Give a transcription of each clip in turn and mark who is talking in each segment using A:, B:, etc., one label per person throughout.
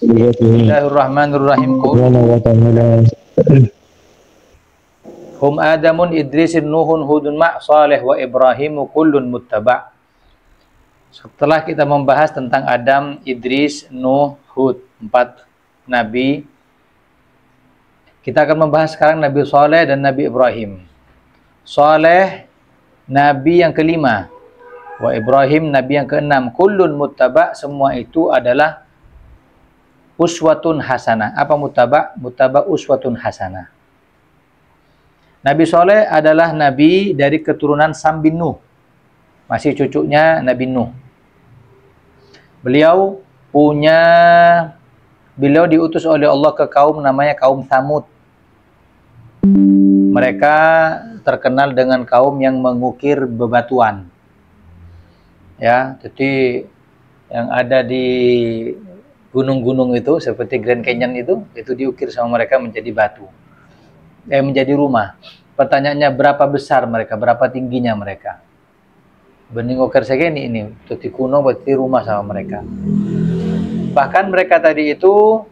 A: Bismillahirrahmanirrahim. Hum Adamun Idrisin Nuhun Hudun Ma' Saleh wa Ibrahimu kullun muttaba'. Setelah kita membahas tentang Adam, Idris, Nuh, Hud, 4 nabi, kita akan membahas sekarang Nabi Saleh dan Nabi Ibrahim. Saleh nabi yang kelima, wa Ibrahim nabi yang keenam. Kullun muttaba', semua itu adalah uswatun hasanah. Apa muttaba'? Muttaba' uswatun hasanah. Nabi Saleh adalah nabi dari keturunan Sam bin Nuh. Masih cucunya Nabi Nuh. Beliau diutus oleh Allah ke kaum namanya kaum Tsamud. Mereka terkenal dengan kaum yang mengukir bebatuan. Ya, jadi yang ada di gunung-gunung itu seperti Grand Canyon itu diukir sama mereka menjadi batu. Menjadi rumah. Pertanyaannya berapa besar mereka, berapa tingginya mereka? Bening ukir segini ini, tuti kuno berarti rumah sama mereka. Bahkan mereka tadi itu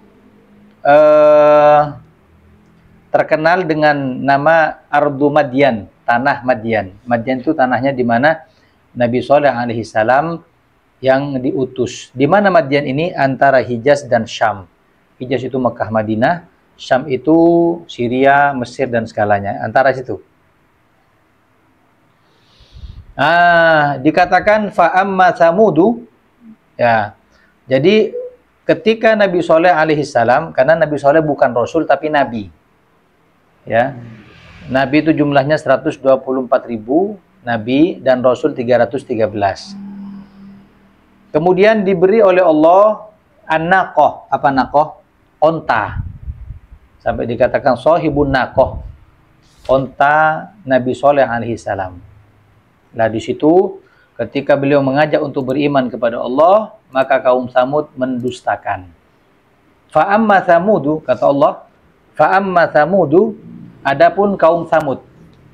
A: terkenal dengan nama Ardu Madian, tanah Madian. Madian itu tanahnya di mana Nabi Saleh alaihi salam yang diutus. Di mana Madian ini? Antara Hijaz dan Syam. Hijaz itu Mekah Madinah, Syam itu Syria, Mesir dan segalanya, antara situ. Dikatakan fa'amma Tsamudu, ya. Jadi ketika Nabi Saleh alaihi salam, karena Nabi Saleh bukan rasul tapi nabi. Ya. Nabi itu jumlahnya 124.000 nabi dan rasul 313. Kemudian diberi oleh Allah an-naqah. Apa naqah? Onta. Sampai dikatakan sahibun naqah, onta Nabi Saleh alaihi salam. Nah di situ ketika beliau mengajak untuk beriman kepada Allah, maka kaum Tsamud mendustakan. Fa amma Tsamudu, kata Allah, fa amma Tsamudu, adapun kaum Tsamud,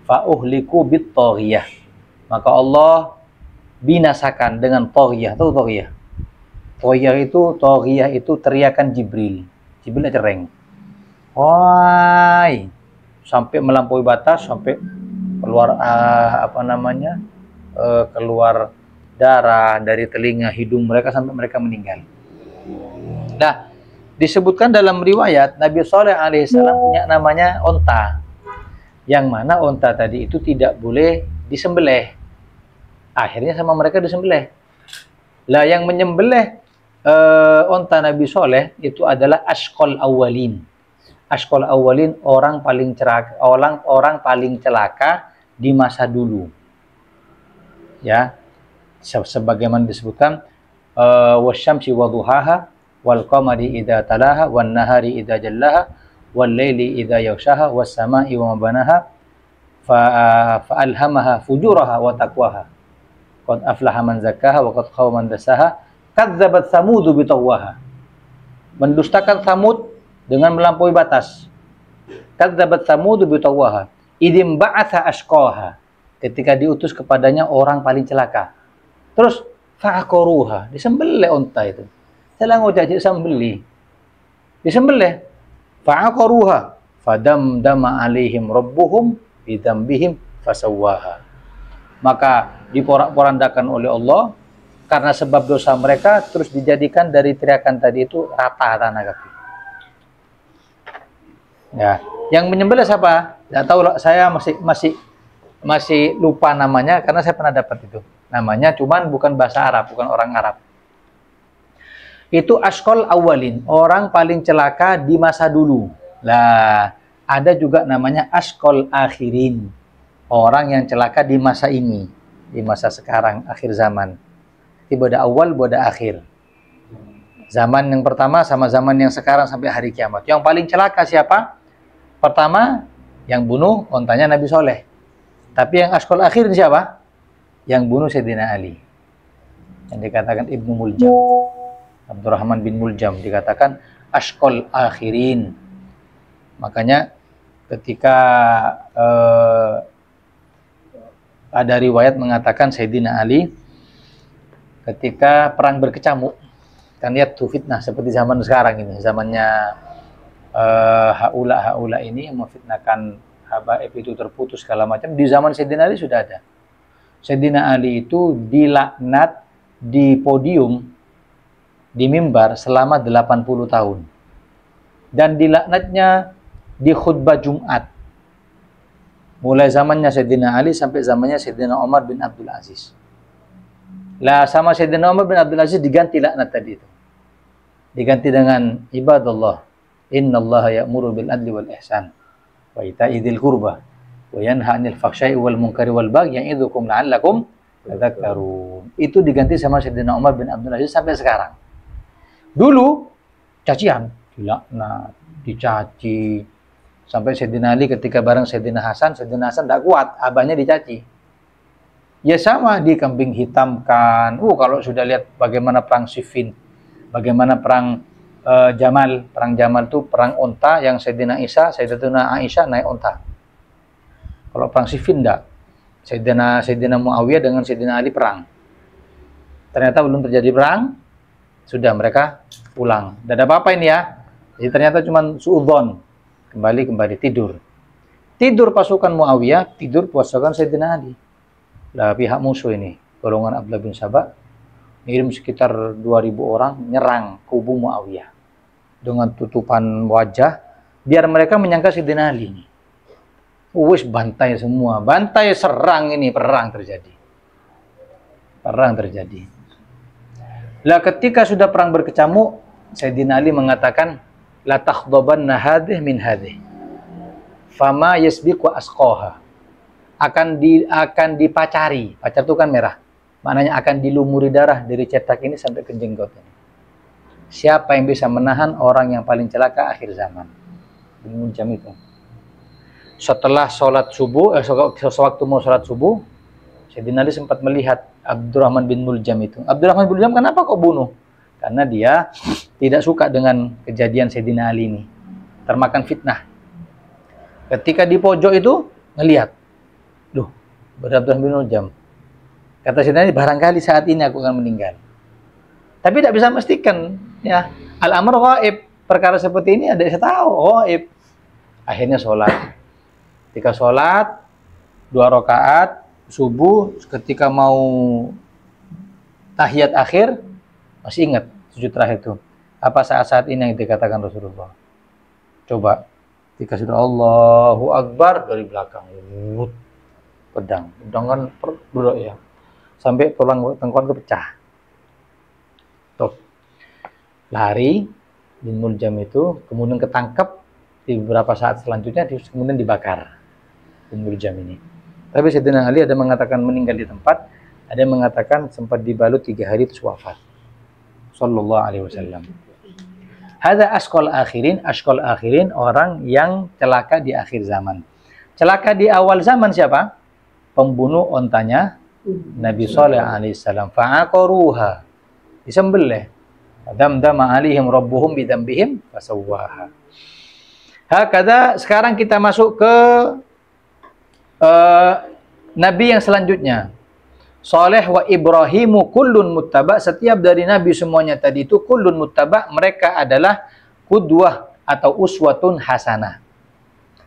A: fa uhliku bit taghiyah. Maka Allah binasakan dengan taghiyah. Tahu taghiyah? Taghiyah itu teriakan Jibril. Jibril cereng. Woi, sampai melampaui batas, sampai keluar keluar darah dari telinga, hidung mereka sampai mereka meninggal. Nah, disebutkan dalam riwayat Nabi Saleh alaihissalam punya namanya onta, yang mana onta tadi itu tidak boleh disembelih. Akhirnya sama mereka disembelih. Lah yang menyembelih onta Nabi Saleh itu adalah asqal awwalin. Asqal awalin, orang paling celaka di masa dulu. Ya. Sebagaimana disebutkan wasyamsi wadhuhaha wal qamari idza talaha wan nahari idza jallaha wal laili idza yaghshaha was samai wa ma banaha fa alhamaha fujuraha wa taqwaha. Qad aflaha man zakkaha wa qad khaba man dassaha. Kadzabat Tsamudu bitawwaha. Mendustakan Tsamud dengan melampaui batas. Kadzabat Tsamudu bitawwaha idim ba'atha ashqaha, ketika diutus kepadanya orang paling celaka. Terus fa'aqaruha, disembelih unta itu. Selang ojak disembelih. Disembelih. Fa'aqaruha fadamdama alaihim rabbuhum bidzambihim fasawwaha. Maka diporak-porandakan oleh Allah karena sebab dosa mereka, terus dijadikan dari teriakan tadi itu rata tanah kaki. Ya, yang menyembelih siapa? Tidak tahu, saya masih lupa namanya karena saya pernah dapat itu. Namanya cuman bukan bahasa Arab, bukan orang Arab. Itu asqal awalin, orang paling celaka di masa dulu. Lah, ada juga namanya asqal akhirin, orang yang celaka di masa ini, di masa sekarang, akhir zaman. Boda awal, boda akhir. Zaman yang pertama sama zaman yang sekarang sampai hari kiamat. Yang paling celaka siapa? Pertama, yang bunuh ontanya Nabi Saleh. Tapi yang asqal akhir siapa? Yang bunuh Sayyidina Ali. Yang dikatakan Ibnu Muljam. Abdurrahman bin Muljam dikatakan asqal akhirin. Makanya ketika ada riwayat mengatakan Sayyidina Ali ketika perang berkecamuk, Kan lihat tuh fitnah seperti zaman sekarang ini, zamannya haula ini yang memfitnahkan habaib itu terputus segala macam. Di zaman Sayyidina Ali sudah ada. Sayyidina Ali itu dilaknat di podium, di mimbar selama 80 tahun. Dan dilaknatnya di khutbah Jumat. Mulai zamannya Sayyidina Ali sampai zamannya Sayyidina Umar bin Abdul Aziz. Lah sama Sayyidina Umar bin Abdul Aziz diganti laknat tadi itu. Diganti dengan ibadallah. Innallaha ya'muru bil adli wal ihsan wa ita'i dzil qurba wa yanha 'anil fahsya'i wal munkari wal baghi ya'idzukum la'allakum tadhakkarun. Itu diganti sama Sayyidina Umar bin Abdul Aziz sampai sekarang. Dulu cacian, dilaknat, dicaci. Sampai Sayyidina Ali ketika bareng Sayyidina Hasan tidak kuat, abahnya dicaci. Ya sama, dikambing hitamkan. Kalau sudah lihat bagaimana perang Siffin, bagaimana perang Jamal. Perang Jamal itu perang onta yang Sayyidatuna Aisyah naik onta. Kalau perang Siffin enggak. Sayyidina Muawiyah dengan Sayyidina Ali perang. Ternyata belum terjadi perang, sudah mereka pulang. Tidak ada apa-apa ini ya. Jadi ternyata cuma suudzon. Kembali tidur. Tidur pasukan Muawiyah, tidur pasukan Sayyidina Ali. Lah pihak musuh ini, golongan Abdullah bin Sabah, ngirim sekitar 2.000 orang nyerang kubu Muawiyah dengan tutupan wajah biar mereka menyangka Sayyidina Ali ini. Wis bantai semua, bantai serang ini, perang terjadi. Lah ketika sudah perang berkecamuk, Sayyidina Ali mengatakan la takhdabanna hadhih min hadhih fama yasbiqu asqaha. Akan dipacari, pacar itu kan merah, maknanya akan dilumuri darah dari cetak ini sampai ke jenggot ini. Siapa yang bisa menahan orang yang paling celaka akhir zaman? Bin Muljam itu. Setelah sholat subuh, sewaktu mau sholat subuh, Sayyidina Ali sempat melihat Abdurrahman bin Muljam itu. Abdurrahman bin Muljam kenapa kok bunuh? Karena dia tidak suka dengan kejadian Sayyidina Ali ini. Termakan fitnah. Ketika di pojok itu, ngelihat. Loh, Abdurrahman bin Muljam. Kata Sayyidina Ali, barangkali saat ini aku akan meninggal. Tapi tidak bisa memastikan. Ya, al-amr ghaib. Perkara seperti ini ada yang tahu, ghaib. Akhirnya sholat. Ketika sholat, 2 rakaat, subuh, ketika mau tahiyat akhir, masih ingat sujud terakhir itu. Apa saat-saat ini yang dikatakan Rasulullah? Coba, ketika sudah Allahu Akbar dari belakang, pedang kan berat ya, sampai tulang tengkorak pecah. Tuh, lari bin Muljam itu, kemudian ketangkep di beberapa saat selanjutnya, kemudian dibakar bin Muljam ini. Tapi Sayyidina Ali ada mengatakan meninggal di tempat, ada yang mengatakan sempat dibalut 3 hari terus wafat. Sallallahu alaihi wasallam. Hadza asqal akhirin, orang yang celaka di akhir zaman. Celaka di awal zaman siapa? Pembunuh ontanya Nabi Shalih alaihi salam. Fa'aqaruha, disembelih. Damdama alaihim rabbuhum bidzambihim fasawwaha. Hakadha, sekarang kita masuk ke nabi yang selanjutnya. Saleh wa Ibrahimu kullun muttaba, setiap dari nabi semuanya tadi itu kullun muttaba, mereka adalah qudwah atau uswatun hasanah.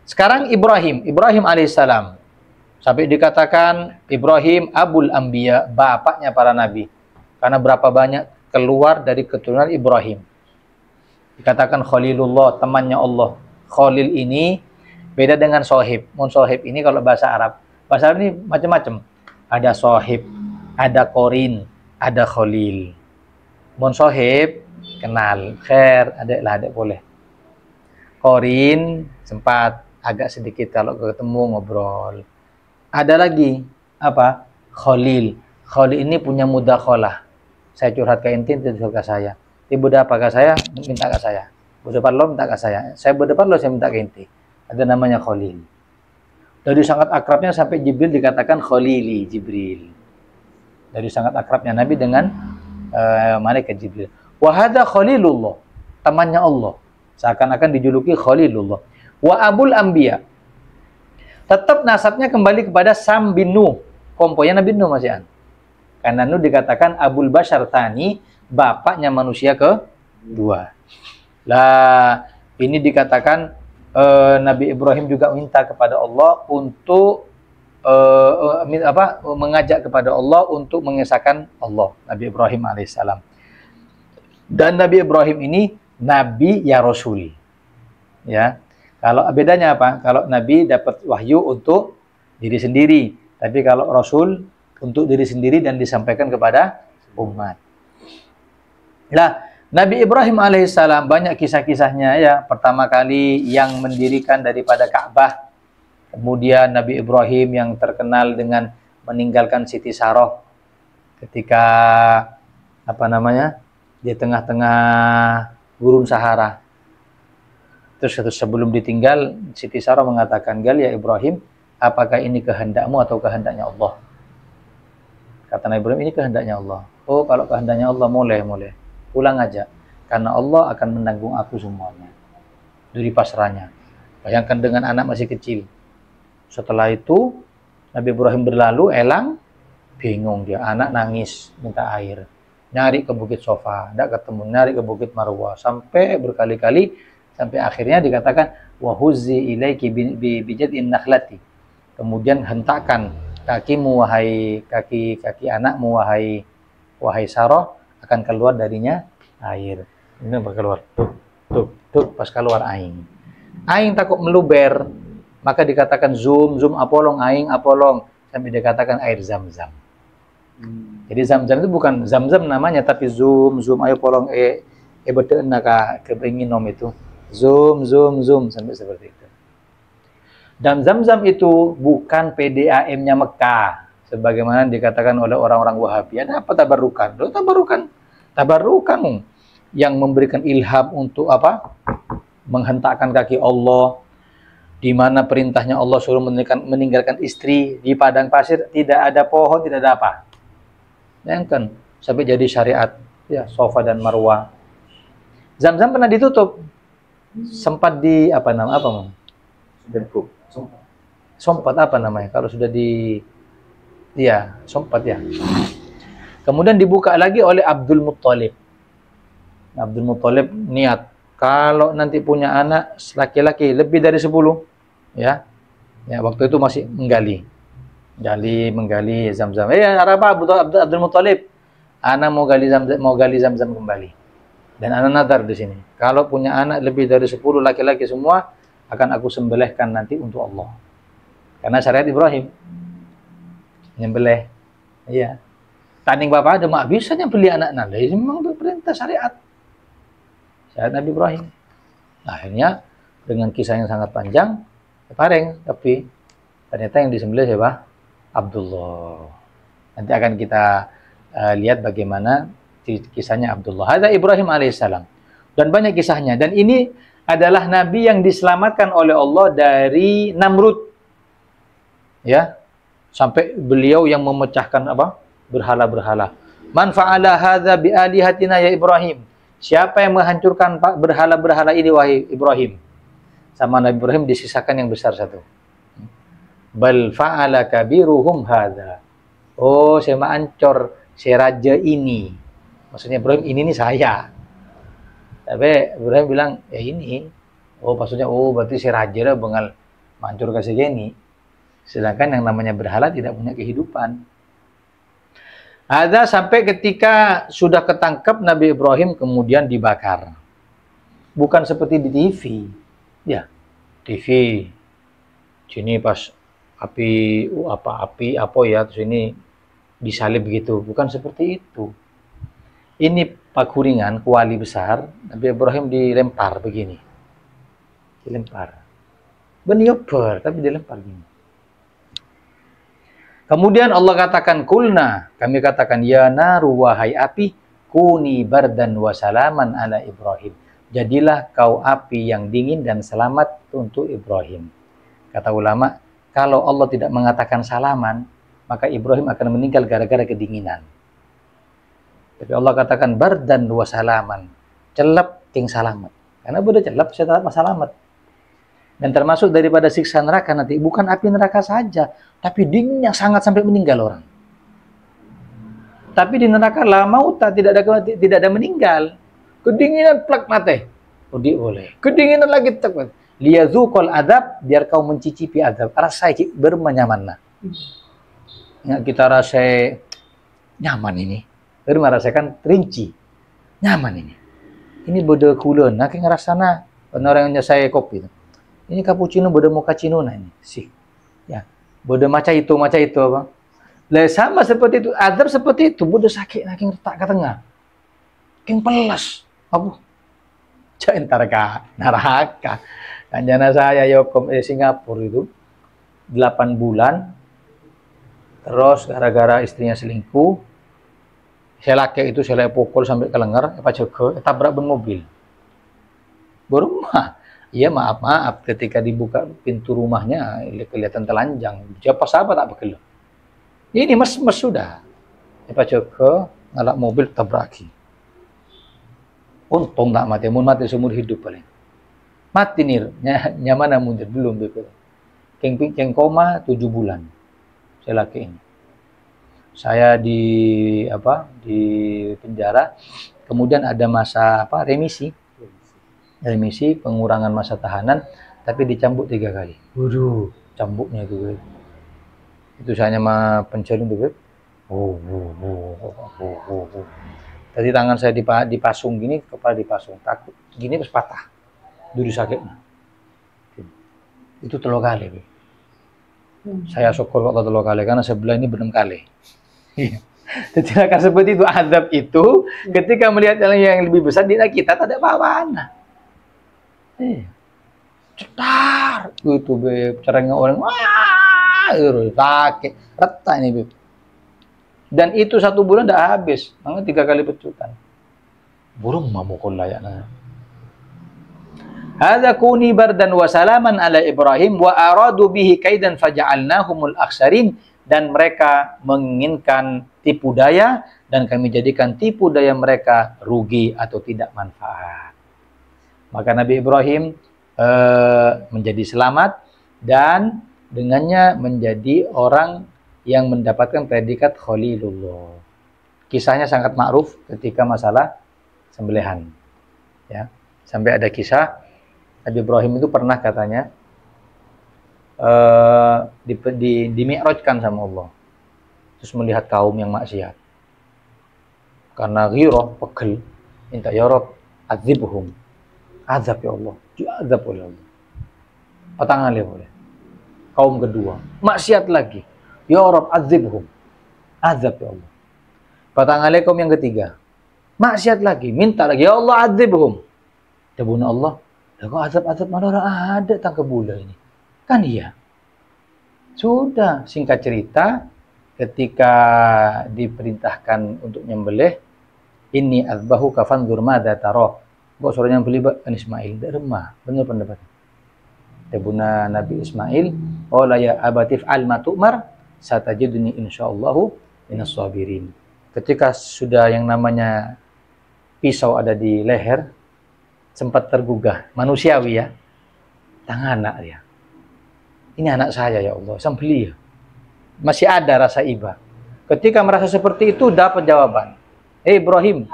A: Sekarang Ibrahim alaihissalam, sampai dikatakan Ibrahim abul anbiya, bapaknya para nabi. Karena berapa banyak keluar dari keturunan Ibrahim. Dikatakan Khalilullah, temannya Allah. Khalil ini beda dengan sohib. Sohib ini kalau bahasa Arab ini macam-macam. Ada sohib, ada korin, ada khalil. Sohib kenal, khair, adek boleh. Korin sempat agak sedikit kalau ketemu ngobrol. Ada lagi apa? Khalil. Khalil ini punya mudakhalah. Saya curhat ke inti, tidak suka saya. Ibu apa ke saya, minta ke saya. Berdepan lo minta ke saya. Saya berdepan lo, saya minta ke inti. Ada namanya Khalil. Dari sangat akrabnya sampai Jibril dikatakan Khalili Jibril. Dari sangat akrabnya Nabi dengan malaikat Jibril. Wa hadza Khalilullah, temannya Allah. Seakan-akan dijuluki Khalilullah. Wa abul anbiya. Tetap nasabnya kembali kepada Sam bin Nuh, komponya Nabi Nuh masih. Karena Nuh dikatakan Abul Bashar Tani, bapaknya manusia kedua. Lah, ini dikatakan Nabi Ibrahim juga minta kepada Allah untuk mengajak kepada Allah untuk mengesahkan Allah, Nabi Ibrahim alaihissalam. Dan Nabi Ibrahim ini Nabi ya Rasul. Ya. Kalau bedanya apa? Kalau Nabi dapat wahyu untuk diri sendiri, tapi kalau Rasul untuk diri sendiri dan disampaikan kepada umat. Nah, Nabi Ibrahim alaihissalam banyak kisah-kisahnya ya. Pertama kali yang mendirikan daripada Ka'bah. Kemudian Nabi Ibrahim yang terkenal dengan meninggalkan Siti Saroh ketika di tengah-tengah gurun Sahara. Terus sebelum ditinggal, Siti Saroh mengatakan, "Gal ya Ibrahim, apakah ini kehendakmu atau kehendaknya Allah?" Kata Nabi Ibrahim, "Ini kehendaknya Allah." "Oh, kalau kehendaknya Allah, boleh. Pulang aja. Karena Allah akan menanggung aku semuanya." Dari pasrahnya. Bayangkan dengan anak masih kecil. Setelah itu, Nabi Ibrahim berlalu, elang, bingung dia. Anak nangis, minta air. Nyari ke Bukit Sofa, tidak ketemu. Nyari ke Bukit Marwah. Sampai berkali-kali. Sampai akhirnya dikatakan wahuzzi ilaiki bijad'in nakhlati. Kemudian hentakkan kakimu wahai kaki anakmu wahai Sarah, akan keluar darinya air. Ini keluar tuh pas keluar aing. Aing takut meluber, maka dikatakan zum apolong aing apolong sampai dikatakan air Zam-Zam. Jadi Zam-Zam itu bukan Zam-Zam namanya tapi zum ayo polong beteun ka kebinginom itu. Zum sampai seperti itu. Dan Zam-Zam itu bukan PDAM-nya Mekah sebagaimana dikatakan oleh orang-orang Wahabi. Ada apa tabarukan? Tabarukan yang memberikan ilham untuk apa? Menghentakkan kaki Allah, di mana perintahnya Allah suruh meninggalkan istri di padang pasir, tidak ada pohon, tidak ada apa. Bayangkan sampai jadi syariat ya, Safa dan Marwah. Zam-Zam pernah ditutup. Sempat di sompat apa namanya kalau sudah sompat ya. Kemudian dibuka lagi oleh Abdul Muttalib. Abdul Muttalib niat kalau nanti punya anak laki-laki lebih dari 10 ya waktu itu masih menggali Zam-Zam. Abdul Muttalib, anak mau gali Zam-Zam kembali. Dan anak nadar di sini. Kalau punya anak lebih dari 10 laki-laki semua, akan aku sembelihkan nanti untuk Allah. Karena syariat Ibrahim. Nyembelih. Iya. Tanding bapak ada mak bisa nyembelih anak nalai. Memang perintah syariat. Syariat Nabi Ibrahim. Nah, akhirnya dengan kisah yang sangat panjang, pareng. Tapi ternyata yang disembelih siapa? Abdullah. Nanti akan kita lihat bagaimana kisahnya Abdullah. Hadza Ibrahim alaihissalam. Dan banyak kisahnya. Dan ini adalah nabi yang diselamatkan oleh Allah dari Namrud. Ya. Sampai beliau yang memecahkan apa? Berhala-berhala. Man fa'ala hadza bi alihatina ya Ibrahim. Siapa yang menghancurkan berhala-berhala ini wahai Ibrahim? Sama Nabi Ibrahim disisakan yang besar satu. Bal fa'ala kabiruhum hadza. Oh, saya ancor si raja ini. Maksudnya Ibrahim ini nih saya. Tapi Ibrahim bilang ya ini. Oh maksudnya berarti si raja lah bengal mancur ke segini. Sedangkan yang namanya berhala tidak punya kehidupan. Ada sampai ketika sudah ketangkap Nabi Ibrahim kemudian dibakar. Bukan seperti di TV. Ya, TV. Sini pas api terus ini disalib gitu. Bukan seperti itu. Ini pakuringan, kuali besar, Nabi Ibrahim dilempar begini. Dilempar. Benioper, tapi dilempar begini. Kemudian Allah katakan, kulna, kami katakan, ya naru wahai api, kuni bardan wa salaman ala Ibrahim. Jadilah kau api yang dingin dan selamat untuk Ibrahim. Kata ulama, kalau Allah tidak mengatakan salaman, maka Ibrahim akan meninggal gara-gara kedinginan. Tapi Allah katakan bardan wa salaman. Celap ting salamat. Karena udah celap saya tetap salamat. Dan termasuk daripada siksa neraka nanti bukan api neraka saja, tapi dingin yang sangat sampai meninggal orang. Tapi di neraka la mauta, tidak ada meninggal. Kedinginan plak mate. Oh, boleh. Kedinginan lagi tak. Liyazuqal adab, biar kau mencicipi adab. Rasa bermenyaman. Ya, kita rasa nyaman ini. Baru merasakan rinci. Nyaman ini. Ini bodoh kulon. Nah, kayak ngerasana orang yang saya kopi. Ini cappuccino bodoh mochaccino nah ini. Sih. Ya. Bodoh maca itu apa? Lah sama seperti itu, adab seperti itu, bodoh sakit nah king retak ke tengah. King pelas. Apa? Entar ka neraka. Kanjana saya Yokom Singapura itu 8 bulan. Terus gara-gara istrinya selingkuh, saya laki itu saya pukul sampai ke lengan, tabrak ban mobil. Berumah. Iya maaf, ketika dibuka pintu rumahnya kelihatan telanjang. Siapa sahabat tak bekel. Ini mas sudah. Ngalak mobil tabraki. Untung tak mati, mun mati seumur hidup paling. Mati nih, nyaman mundur belum begitu. Keng koma 7 bulan. Saya laki ini. Saya di penjara. Kemudian ada masa remisi pengurangan masa tahanan, tapi dicambuk 3 kali. Waduh, cambuknya itu. Itu saya sama pencari itu. Tadi tangan saya dipasung gini, kepala dipasung, takut gini terus patah. Duri sakitnya. Itu 3 kali. Saya syukur waktu 3 kali karena sebelah ini belum kali. Jadi akan seperti itu azab itu ketika melihat yang lebih besar di kita tak ada apa-apa. Cetar itu beb, caranya orang wah, sakit, retak ini beb. Dan itu 1 bulan dah habis, makanya 3 kali pecutan. Burung mamukul layaknya. Hadza kuni bardan wa salaman ala Ibrahim wa aradu bihi kaidan faja'alnahumul akhsarin, dan mereka menginginkan tipu daya dan kami jadikan tipu daya mereka rugi atau tidak manfaat. Maka Nabi Ibrahim menjadi selamat dan dengannya menjadi orang yang mendapatkan predikat Khalilullah. Kisahnya sangat ma'ruf ketika masalah sembelihan. Ya, sampai ada kisah Nabi Ibrahim itu pernah katanya di mi'rajkan sama Allah. Terus melihat kaum yang maksiat. Karena ghirah, pegel, minta ya Rabb, azibhum. Azab ya Allah, diazab oleh Allah. Patangan boleh. Kaum kedua, maksiat lagi. Ya Rabb, azibhum. Azab ya Allah. Patangan kaum yang ketiga, maksiat lagi, minta lagi, ya Allah azibhum. Tabun Allah, kok azab-azab mana orang ada tangke bulan ini? Kan iya. Sudah, singkat cerita, ketika diperintahkan untuk nyembelih, ini azbahu kafanzur madza tara. Kok suaranya beli kan Ismail, tidak remah, benar pendapat. Tabuna Nabi Ismail, "Qala ya abatif al matumar, satajiduni insyaallahu minas sabirin." Ketika sudah yang namanya pisau ada di leher, sempat tergugah, manusiawi ya. Tangan anak dia. Ini anak saya ya Allah, sembelih ya. Masih ada rasa iba. Ketika merasa seperti itu dapat jawaban. Ibrahim,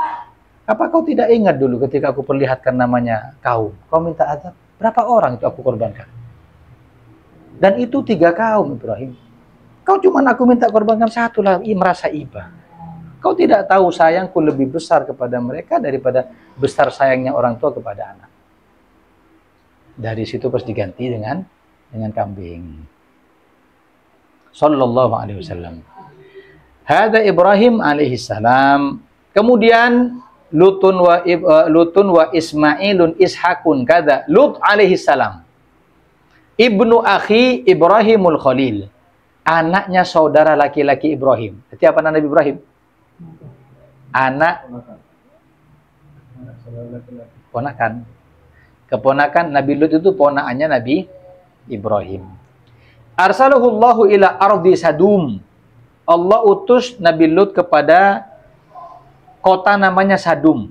A: apa kau tidak ingat dulu ketika aku perlihatkan namanya kaum? Kau minta azab, berapa orang itu aku korbankan? Dan itu 3 kaum Ibrahim. Kau cuma aku minta korbankan 1 lah, merasa iba. Kau tidak tahu sayangku lebih besar kepada mereka daripada besar sayangnya orang tua kepada anak. Dari situ pas diganti dengan kambing. Sallallahu alaihi wasallam. Hadza Ibrahim alaihi salam. Kemudian Lutun wa Ismailun Ishakun kada Lut alaihi salam. Ibnu akhi Ibrahimul Khalil. Anaknya saudara laki-laki Ibrahim. Jadi apa Nabi Ibrahim? Anak ponakan. Keponakan Nabi Lut itu ponakannya Nabi Ibrahim. Arsalahullahu ila ardi Sadum. Allah utus Nabi Lut kepada kota namanya Sadum.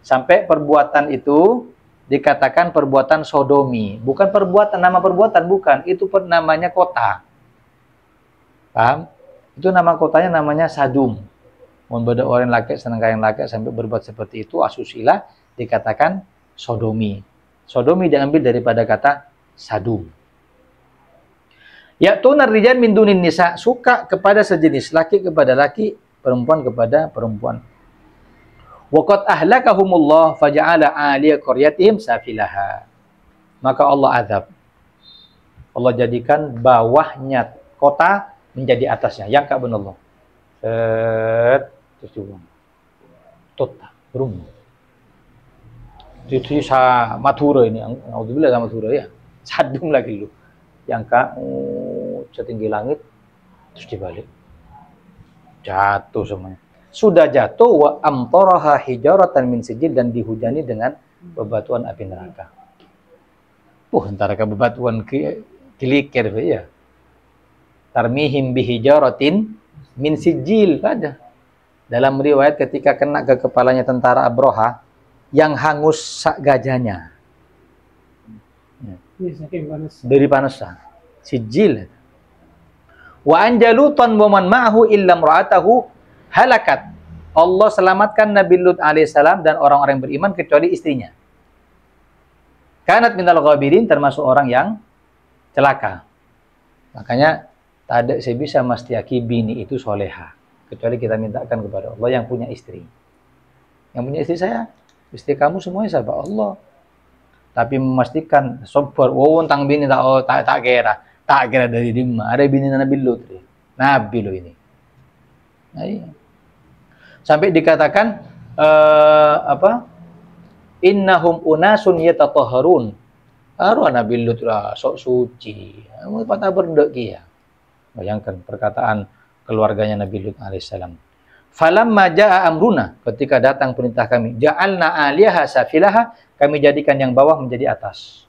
A: Sampai perbuatan itu dikatakan perbuatan sodomi. Bukan nama perbuatan, bukan. Itu namanya kota. Paham? Itu nama kotanya namanya Sadum. Mun beda orang laki seneng kayang laki sampai berbuat seperti itu asusila dikatakan sodomi. Sodomi diambil daripada kata sadu. Ya'tuna rijal min dunin nisa, suka kepada sejenis, laki kepada laki, perempuan kepada perempuan. Wa qad ahlakahumullah faja'ala 'aliya qaryatihim safilaha. Maka Allah azab. Allah jadikan bawahnya kota menjadi atasnya. Yang ka benallah. Terus dibuang. Tota, berum. Itu sa Madura ini, alhamdulillah sama Madura ya. Sadung lagi lu. Yang ka setinggi langit terus dibalik. Jatuh semuanya. Sudah jatuh wa amtaraha hijaratan min sijil, dan dihujani dengan bebatuan api neraka. Antara ke bebatuan kilikir ya. Tarmihim bihijaratin min sijil ada. Dalam riwayat ketika kena ke kepalanya tentara Abroha yang hangus sak gajahnya. Dari panasnya. Sijil. Wa anjalutan wa man ma'ahu illa imra'atahu halakat. Allah selamatkan Nabi Lut alaihissalam dan orang-orang yang beriman kecuali istrinya. Kanat minal ghabirin, termasuk orang yang celaka. Makanya tak ada saya bisa mastiaki bini itu soleha kecuali kita mintakan kepada Allah yang punya istri. Yang punya istri saya, istri kamu semuanya siapa? Allah. Tapi memastikan sabar, tang bini tak kira dari dimma. Ada bini Nabi Lut. Nabi lo ini. Nah, iya. Sampai dikatakan innahum unasun yatatahharun. Arwah Nabi Lut lah sok suci. Kamu patah berdek ya. Bayangkan perkataan keluarganya Nabi Lut alaihissalam. Falamma jaa amruna, ketika datang perintah kami, ja'alna 'aliyaha safilaha, kami jadikan yang bawah menjadi atas.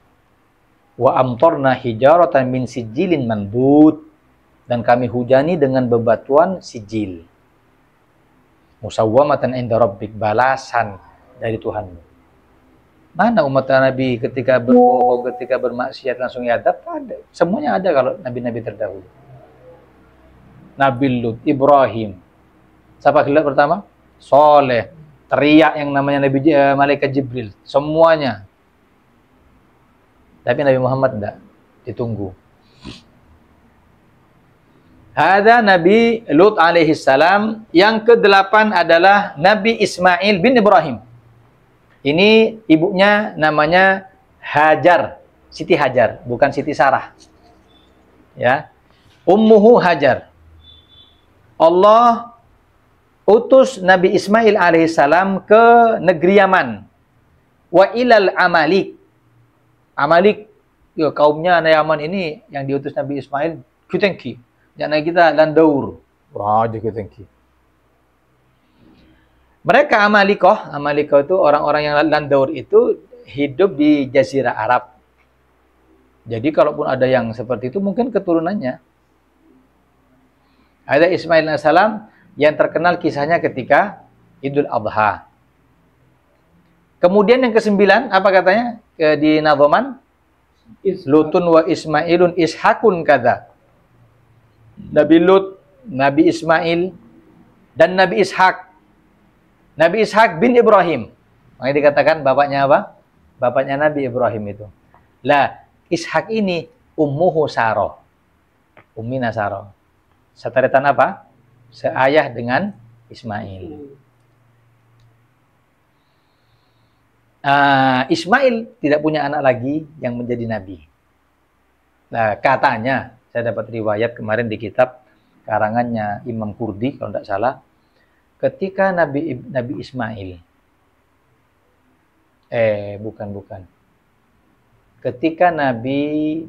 A: Wa amtarna hijaratan min sijilin mandud, dan kami hujani dengan bebatuan sijil. Musawwamatan inda rabbik, balasan dari Tuhanmu. Mana umat Nabi ketika berbohong, ketika bermaksiat langsung diadab? Ada. Semuanya ada kalau nabi-nabi terdahulu. Nabi Lut, Ibrahim. Siapa gelar pertama? Soleh. Teriak yang namanya Malaikat Jibril. Semuanya. Tapi Nabi Muhammad enggak. Ditunggu. Ada Nabi Lut alaihissalam. Yang ke-8 adalah Nabi Ismail bin Ibrahim. Ini ibunya namanya Hajar, Siti Hajar, bukan Siti Sarah. Ya. Ummuhu Hajar. Allah utus Nabi Ismail alaihissalam ke negeri Yaman. Wa ilal Amalik. Amalik, ya, kaumnya Yaman ini yang diutus Nabi Ismail, kitengki. Jangan kita landaur. Wah, kitengki. Mereka Amalikoh itu orang-orang yang landaur itu hidup di Jazirah Arab. Jadi kalaupun ada yang seperti itu mungkin keturunannya. Ada Ismail alaihissalam yang terkenal kisahnya ketika Idul Adha. Kemudian yang ke-9 apa katanya di Nadhoman? Lutun wa Ismailun ishakun kada. Nabi Lut, Nabi Ismail, dan Nabi Ishak. Nabi Ishak bin Ibrahim. Makanya dikatakan bapaknya apa? Bapaknya Nabi Ibrahim itu. Lah, Ishak ini ummuhu Sarah. Ummina Sarah. Sataretan apa? Seayah dengan Ismail. Ismail tidak punya anak lagi yang menjadi nabi. Nah, katanya, saya dapat riwayat kemarin di kitab karangannya Imam Kurdi kalau tidak salah, ketika Nabi Ismail, bukan. Ketika Nabi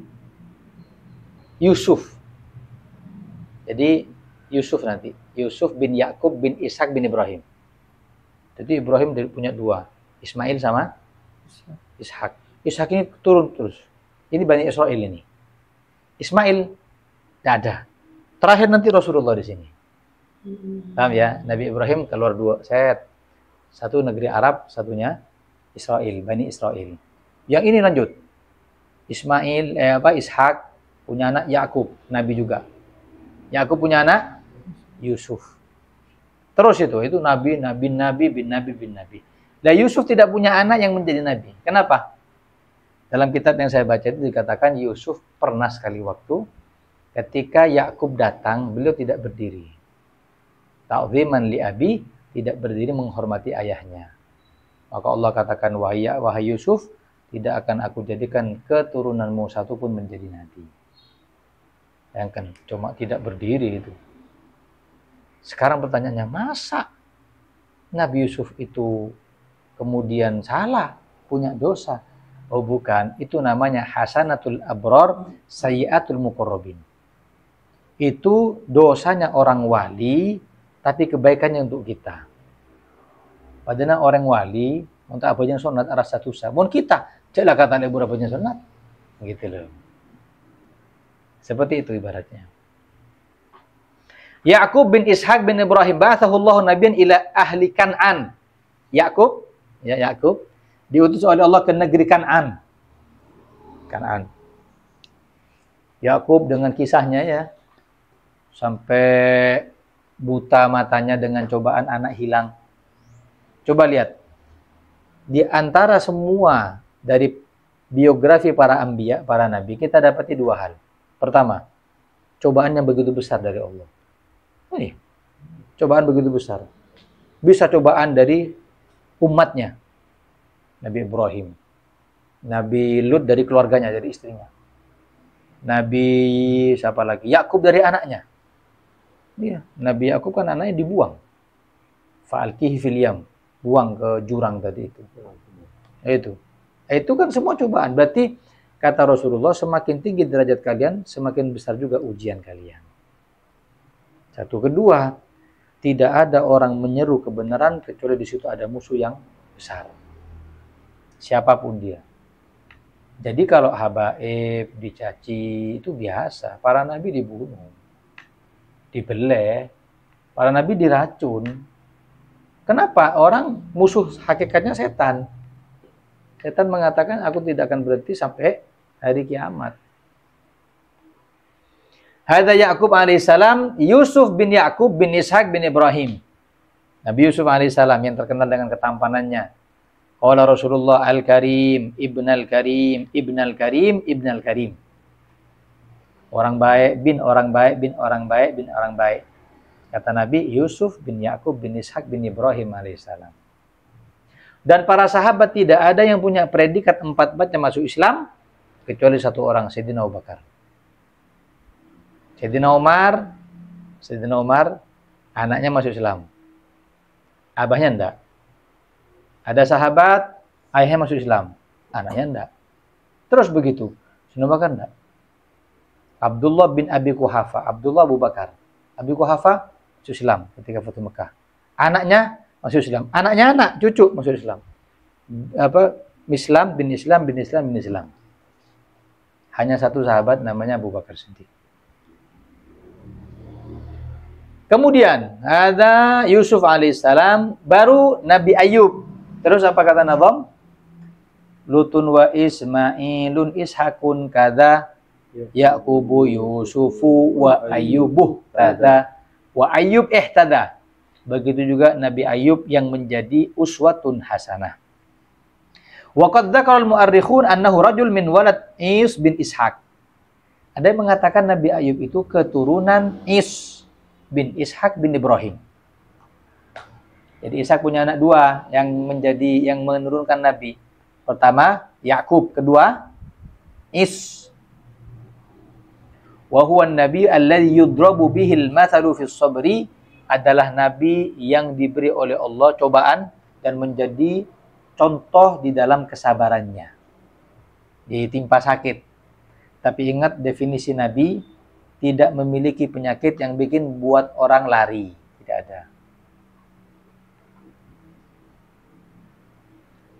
A: Yusuf, jadi Yusuf bin Yakub bin Ishak bin Ibrahim. Jadi Ibrahim punya 2, Ismail sama Ishak. Ishak ini turun terus. Ini Bani Israel ini. Ismail tidak ada. Terakhir nanti Rasulullah di sini. Paham ya? Nabi Ibrahim keluar 2 set. Satu negeri Arab, satunya Israel, Bani Israel. Yang ini lanjut. Ismail, Ishak punya anak Yakub, Nabi juga. Yakub punya anak Yusuf. Terus itu nabi, nabi, nabi, bin nabi, bin nabi. Nah, Yusuf tidak punya anak yang menjadi nabi. Kenapa? Dalam kitab yang saya baca itu dikatakan Yusuf pernah sekali waktu ketika Yakub datang, beliau tidak berdiri. Ta'ziman li abi, tidak berdiri menghormati ayahnya. Maka Allah katakan, wahai Yusuf, tidak akan aku jadikan keturunanmu satu pun menjadi nabi. Bayangkan, cuma tidak berdiri itu. Sekarang pertanyaannya, masa Nabi Yusuf itu kemudian salah, punya dosa? Oh bukan, itu namanya hasanatul abror, sayyiatul muqarrabin. Itu dosanya orang wali, tapi kebaikannya untuk kita. Padahal orang wali, untuk apa yang sunat rasa susah. Mun kita, jelas kata lebur apa yang sunat. Gitu loh. Seperti itu ibaratnya. Yakub bin Ishaq bin Ibrahim ba'athahullahu nabiyyan ila ahli Kan'an. Yakub diutus oleh Allah ke negeri Kan'an. Kan'an. Yakub dengan kisahnya ya, sampai buta matanya dengan cobaan anak hilang. Coba lihat, di antara semua dari biografi para anbiya, para nabi, kita dapati dua hal. Pertama, cobaan yang begitu besar dari Allah. Ini, cobaan begitu besar. Bisa cobaan dari umatnya. Nabi Ibrahim. Nabi Lut dari keluarganya, dari istrinya. Nabi siapa lagi? Yakub dari anaknya. Iya, Nabi Yakub kan anaknya dibuang. Fa'alkihi fil yam. Buang ke jurang tadi itu. Itu kan semua cobaan. Berarti kata Rasulullah, semakin tinggi derajat kalian, semakin besar juga ujian kalian. Satu. Kedua, tidak ada orang menyeru kebenaran kecuali di situ ada musuh yang besar. Siapapun dia. Jadi kalau habaib, dicaci, itu biasa. Para nabi dibunuh, dibeleh, para nabi diracun. Kenapa? Orang musuh hakikatnya setan. Setan mengatakan, aku tidak akan berhenti sampai hari kiamat. Hadza Yakub alaihissalam, Yusuf bin Yakub bin Ishaq bin Ibrahim. Nabi Yusuf alaihissalam yang terkenal dengan ketampanannya. Qala Rasulullah al-Karim, Ibnal Karim, Ibnal Karim, Ibnal Karim. Orang baik, bin orang baik, bin orang baik, bin orang baik. Kata Nabi Yusuf bin Yakub bin Ishaq bin Ibrahim alaihissalam. Dan para sahabat tidak ada yang punya predikat 4 yang masuk Islam kecuali satu orang, Sayyidina Abu Bakar. Sayyidina Umar, anaknya masuk Islam. Abahnya enggak. Ada sahabat, ayahnya masuk Islam. Anaknya enggak. Terus begitu. Sayyidina Abu Bakar enggak. Abdullah bin Abi Quhafa, Abdullah Abu Bakar. Abi Quhafa masuk Islam ketika Fathu Mekah. Anaknya masuk Islam. Anaknya anak, cucu masuk Islam. Islam bin Islam bin Islam bin Islam. Hanya satu sahabat namanya Abu Bakar Siddiq. Kemudian ada Yusuf alaihissalam, baru Nabi Ayub. Terus apa kata Nazam? Lutun wa Ismailun Ishakun kada Yaqubu Yusufu wa Ayyubuh tada wa Ayyub ihtada. Begitu juga Nabi Ayub yang menjadi uswatun hasanah. Wa qad dzakara al-mu'arrikhun annahu rajul min walad Is bin Ishaq. Ada yang mengatakan Nabi Ayub itu keturunan Is bin Ishaq bin Ibrahim. Jadi Ishaq punya anak dua yang menurunkan Nabi. Pertama Yakub, kedua Is. Wa huwa an-nabi alladhi yudrabu bihil mathalu fis sabri, adalah nabi yang diberi oleh Allah cobaan dan menjadi contoh di dalam kesabarannya. Ditimpa sakit. Tapi ingat definisi nabi, tidak memiliki penyakit yang bikin buat orang lari. Tidak ada.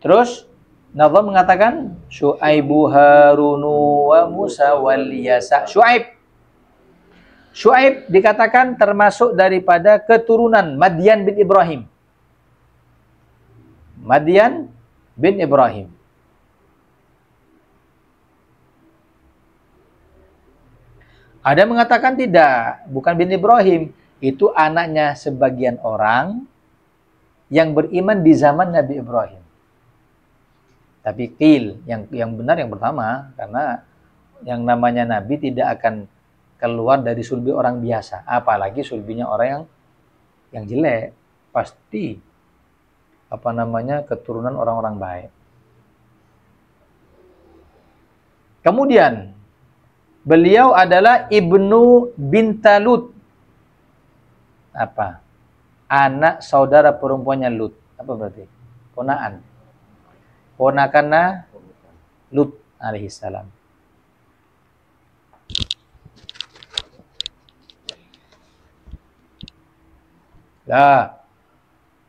A: Terus Nazam mengatakan Syu'aibu Harunu wa Musa wal Yasa. Syu'aib dikatakan termasuk daripada keturunan Madian bin Ibrahim. Madian bin Ibrahim. Ada yang mengatakan tidak, bukan bin Ibrahim. itu anaknya sebagian orang yang beriman di zaman Nabi Ibrahim. Tapi yang benar yang pertama, karena yang namanya Nabi tidak akan keluar dari sulbi orang biasa, apalagi sulbinya orang yang jelek, pasti keturunan orang-orang baik. Kemudian beliau adalah ibnu bintalut. Apa? Anak saudara perempuannya Lut. Apa berarti? Ponaan. Ponakanna Lut alaihissalam. Lah,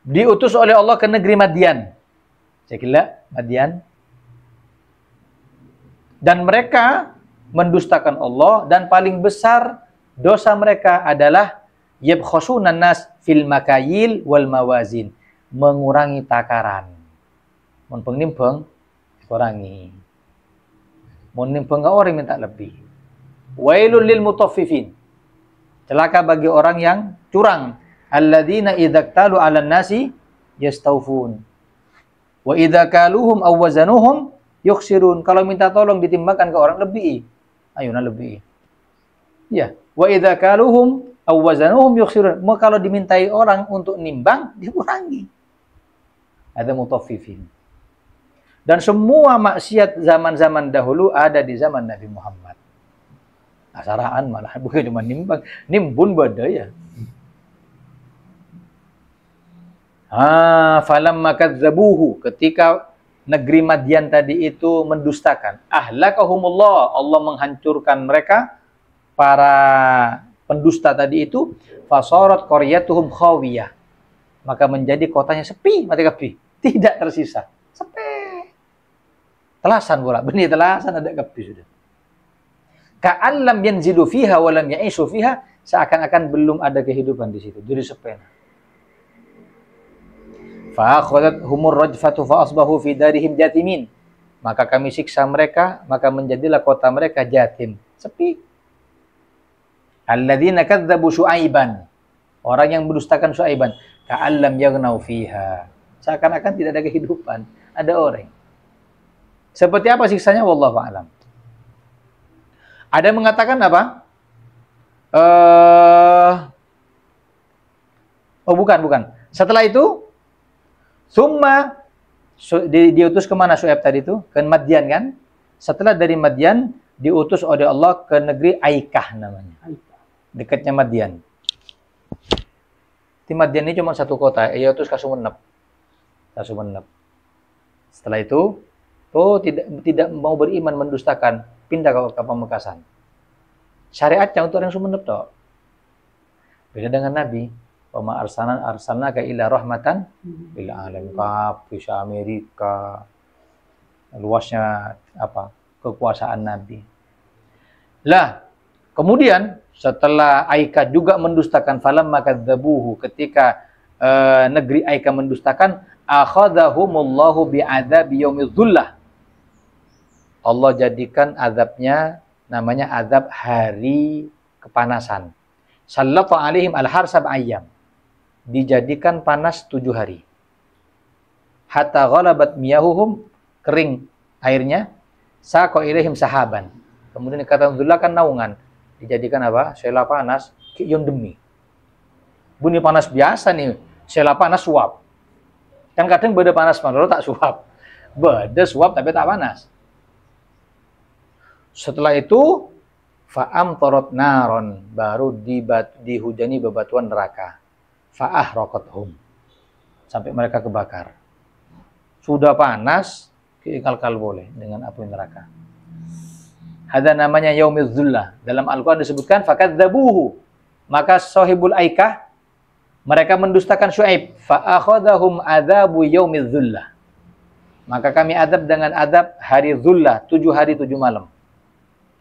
A: diutus oleh Allah ke negeri Madian. Ceklah Madian. Dan mereka mendustakan Allah, dan paling besar dosa mereka adalah yabkhasunan nas fil makayil wal mawazin, mengurangi takaran. Mun pengimpeng kurangi. Mun nimpeng orang minta lebih. Wailul lil mutaffifin. Celaka bagi orang yang curang. Alladzina idza iktalu 'alan nasi yastawfun. Wa idza kaluhum aw wazanuhum yukhsirun. Kalau minta tolong ditimbangkan ke orang lebih. Ayuna lebih. Ya, wa idza kaluhum aw wazanuhum yukhsirun. Kalau dimintai orang untuk nimbang, dikurangi. Ada mutaffifin. Dan semua maksiat zaman-zaman dahulu ada di zaman Nabi Muhammad. Asaraan malah bukan cuma nimbang, nimbun badaya. Falamma kadzabuhu, ketika negeri Madian tadi itu mendustakan, ahlakahumullah, Allah menghancurkan mereka, para pendusta tadi itu, fasarat qaryatuhum khawiyah, maka menjadi kotanya sepi, mati kapi, tidak tersisa, sepi. Telasan pula, benih telasan ada kapi sudah. Ka'an lam yanzilu fiha wa lam ya'isu fiha, seakan-akan belum ada kehidupan di situ, jadi sepi. Fa'akhadathumur rajfatu fa'asbahu fi darihim jatimin. Maka kami siksa mereka, maka menjadilah kota mereka jatim, sepi. Alladzina kadzdzabu Syu'aiban, orang yang mendustakan Syu'aiban, ka'an lam yaghnau fiha, seakan-akan tidak ada kehidupan, ada orang. Seperti apa siksanya? Wallahu a'lam. Ada yang mengatakan apa? Bukan. Setelah itu, summa diutus kemana Syuaib tadi itu? Ke Madian kan? Setelah dari Madian, diutus oleh Allah ke negeri Aikah namanya. Dekatnya Madian. Di Madian ini cuma satu kota, yaitu Sumenep. Setelah itu, tidak mau beriman, mendustakan, pindah ke Pamekasan. Syariatnya untuk orang Sumenep toh. Beda dengan Nabi. Wa ma arsalnaka illa rahmatan lil alamin. Bisa Amerika. Luasnya kekuasaan Nabi. Lah, kemudian setelah Aikah juga mendustakan, falamma kadzdzabuhu, ketika negeri Aikah mendustakan, akhadhahumullahu bi'adzabi yaumidz dzullah. Allah jadikan azabnya namanya azab hari kepanasan. Sallata alaihim al-harsab ayyam. Dijadikan panas 7 hari. Hatta ghalabat miyahuhum, kering airnya. Saqa ilaihim sahaban. Kemudian dikatakan dzullah kan naungan. Dijadikan apa? Sela panas yang demi. Bunyi panas biasa nih, sela panas suap. Kan kadang beda panas malah tak suap. Beda suap tapi tak panas. Setelah itu fa'amtarat naron, baru dihujani bebatuan neraka. Fa'ahraqathum, sampai mereka kebakar. Sudah panas, kekal-kal boleh dengan api neraka. Ada namanya yaumidz dzullah. Dalam Al-Qur'an disebutkan fakadzabuhu, maka sahibul Aikah mereka mendustakan Syuaib, fa'akhadhahum adzabu yaumidz dzullah. Maka kami adab dengan adab hari dzullah, 7 hari 7 malam.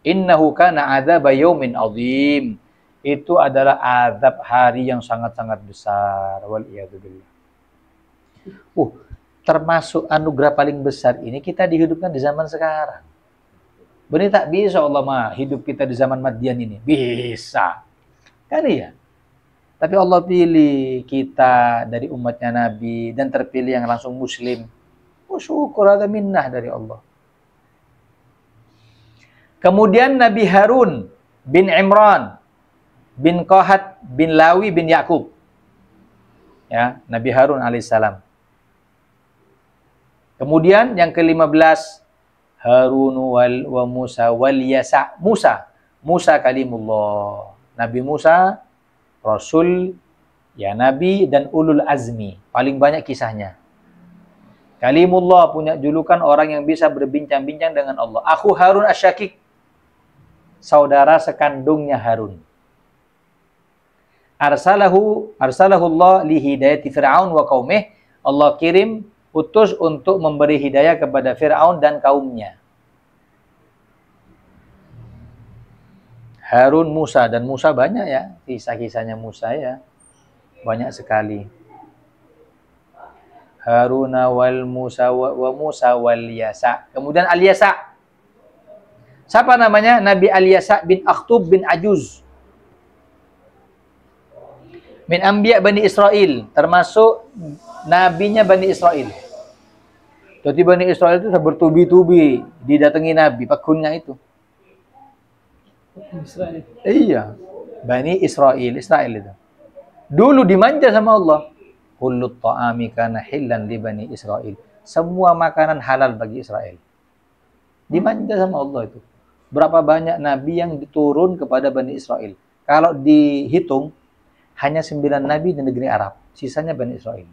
A: Innahu kana adzaba yaumin azim. Itu adalah azab hari yang sangat-sangat besar. Wal iyadu billah. Termasuk anugerah paling besar ini kita dihidupkan di zaman sekarang. Benih tak bisa Allah hidup kita di zaman Madian ini. Bisa. Kan iya. Tapi Allah pilih kita dari umatnya Nabi dan terpilih yang langsung muslim. Oh, syukur, ada minnah dari Allah. Kemudian Nabi Harun bin Imran bin Qahat bin Lawi bin Yakub. Ya, Nabi Harun alaihissalam. Kemudian yang ke-15 Harun wa Musa wal Yasa. Musa kalimullah. Nabi Musa Rasul, ya Nabi dan ulul azmi. Paling banyak kisahnya. Kalimullah punya julukan orang yang bisa berbincang-bincang dengan Allah. Aku Harun Asyakik, saudara sekandungnya Harun. Arsalahu Allah li hidayati Fir'aun wa qaumih. Allah kirim, utus untuk memberi hidayah kepada Fir'aun dan kaumnya. Harun, Musa, dan Musa banyak ya, kisah-kisahnya Musa ya, banyak sekali. Haruna wal Musa wa Musa wal Yasa. Kemudian Al-Yasa. Siapa namanya? Nabi Al-Yasa bin Akhtub bin Ajuz. Min Anbiya Bani Israel, termasuk nabinya Bani Israel. Jadi Bani Israel itu bertubi-tubi didatangi Nabi, pakunnya itu. Israel. Iya, Bani Israel itu. Dulu dimanja sama Allah. Kullu ta'ami kana hillan li Bani Israel. Semua makanan halal bagi Israel. Dimanja sama Allah itu. Berapa banyak nabi yang diturun kepada Bani Israel? Kalau dihitung, hanya 9 nabi di negeri Arab. Sisanya Bani Israel.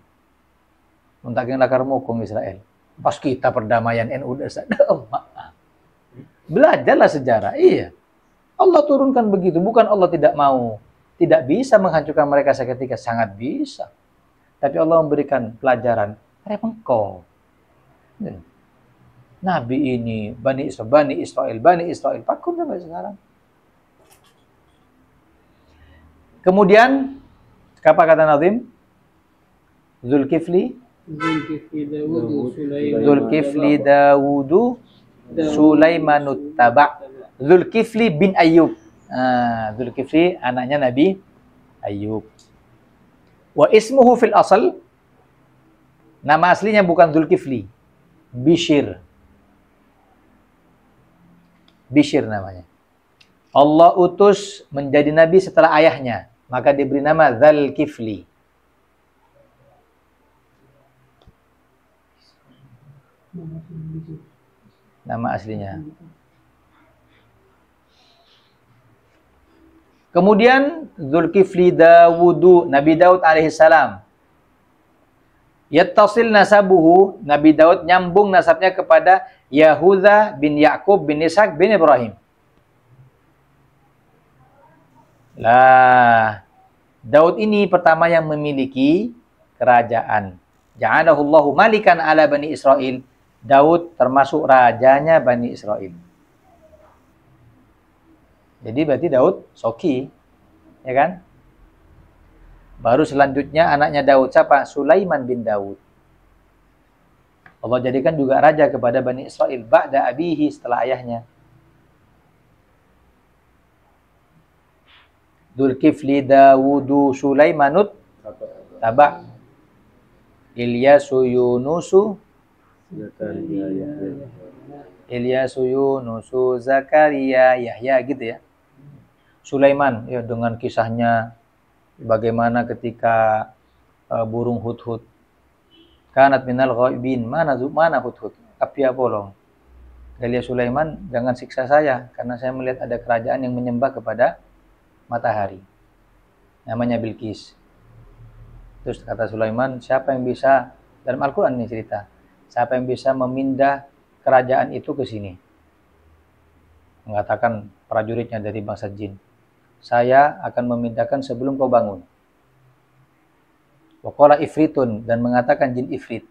A: Muntakin lakar mukung Israel. Pas kita perdamaian NU belajarlah sejarah. Iya. Allah turunkan begitu. Bukan Allah tidak mau. Tidak bisa menghancurkan mereka seketika. Sangat bisa. Tapi Allah memberikan pelajaran. Mereka engkau. Nabi ini, Bani Israel. Pakun sampai sekarang. Kemudian, apa kata Nazim? Zulkifli Dawudu Sulaimanut Taba'. Zulkifli bin Ayyub. Zulkifli anaknya Nabi Ayyub. Wa ismuhu fil asal, nama aslinya bukan Zulkifli, Bishr namanya. Allah utus menjadi nabi setelah ayahnya, maka diberi nama Zulkifli. Nama aslinya. Kemudian Zulkifli Dawudu, Nabi Daud alaihissalam. Yattasil nasabuhu, Nabi Daud nyambung nasabnya kepada Yahuda bin Yakub bin Ishaq bin Ibrahim. Lah, Daud ini pertama yang memiliki kerajaan. Ja'alahullahu malikan ala Bani Israel. Daud termasuk rajanya Bani Israel. Jadi berarti Daud Soki, ya kan? Baru selanjutnya anaknya Daud siapa? Sulaiman bin Daud. Allah jadikan juga raja kepada Bani Israel ba'da abihi, setelah ayahnya. Dzulkifli Dawudu Sulaimanut Taba' Ilyasu Yunusu Zakaria Yahya, gitu ya. Sulaiman ya, dengan kisahnya bagaimana ketika burung hudhud kanat minal ghaibin, mana hudhud, apia bolong. Galia Sulaiman, jangan siksa saya karena saya melihat ada kerajaan yang menyembah kepada matahari, namanya Bilqis. Terus kata Sulaiman, siapa yang bisa, dalam Al-Quran ini cerita, siapa yang bisa memindah kerajaan itu ke sini? Mengatakan prajuritnya dari bangsa jin, saya akan memindahkan sebelum kau bangun. Waqala ifritun, dan mengatakan jin ifrit,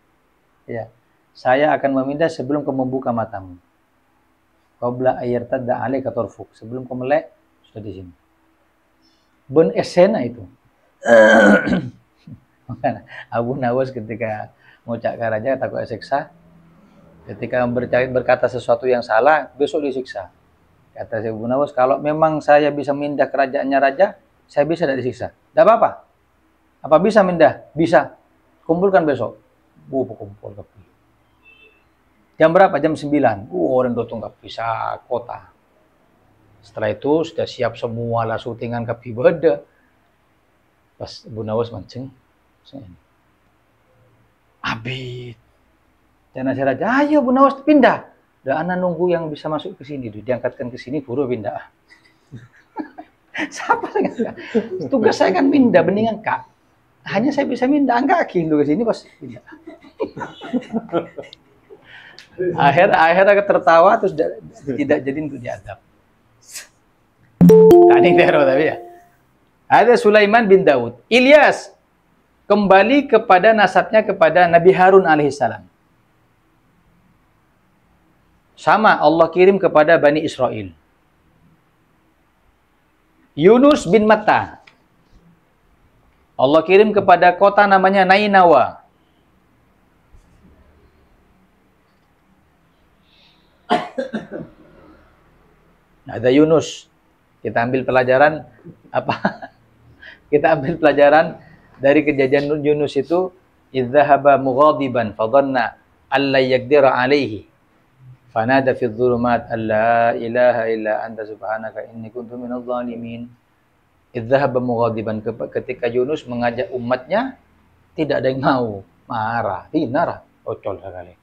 A: ya, saya akan memindah sebelum kau membuka matamu. Qabla ayyartadda alaika tarfuk, sebelum kau melek sudah di sini. Ben esena itu. Abu Nawas ketika mengucapkan raja takut siksa, ketika berkata sesuatu yang salah besok disiksa. Kata Abu Nawas, kalau memang saya bisa mindah kerajaannya raja, saya bisa tidak disiksa. Tidak apa-apa, Apa bisa mindah? Bisa. Kumpulkan besok. Kumpul kepi. Jam berapa? Jam 9. Orang datang kepi sa kota. Setelah itu sudah siap semua lah syutingan kepi beda. Pas Bu Nawas mancing. Abid. Dan saya raja, ayo Bu Nawas pindah. Dan anak nunggu yang bisa masuk ke sini. Diangkatkan ke sini, buru pindah. Siapa saya? Tugas saya kan pindah, beningan Kak. Hanya saya bisa mindah, enggak kilo ke sini pas pindah. Akhirnya tertawa terus tidak jadi untuk diadab. Tadi teror tapi ya. Ada Sulaiman bin Daud. Ilyas kembali kepada nasabnya kepada Nabi Harun alaihissalam. Sama Allah kirim kepada Bani Israel. Yunus bin Matta. Allah kirim kepada kota namanya Nainawa. Ada Yunus. Kita ambil pelajaran apa? Kita ambil pelajaran dari kejadian Yunus itu, idzahaba mughadiban fadhanna alla yaqdira alaihi. Fanada fi dhulumat alla ilaha illa anta subhanaka inni kuntu minadh dhalimin. Idzahaba mughadiban, ketika Yunus mengajak umatnya tidak ada yang mau, marah, marah, ocol sekali.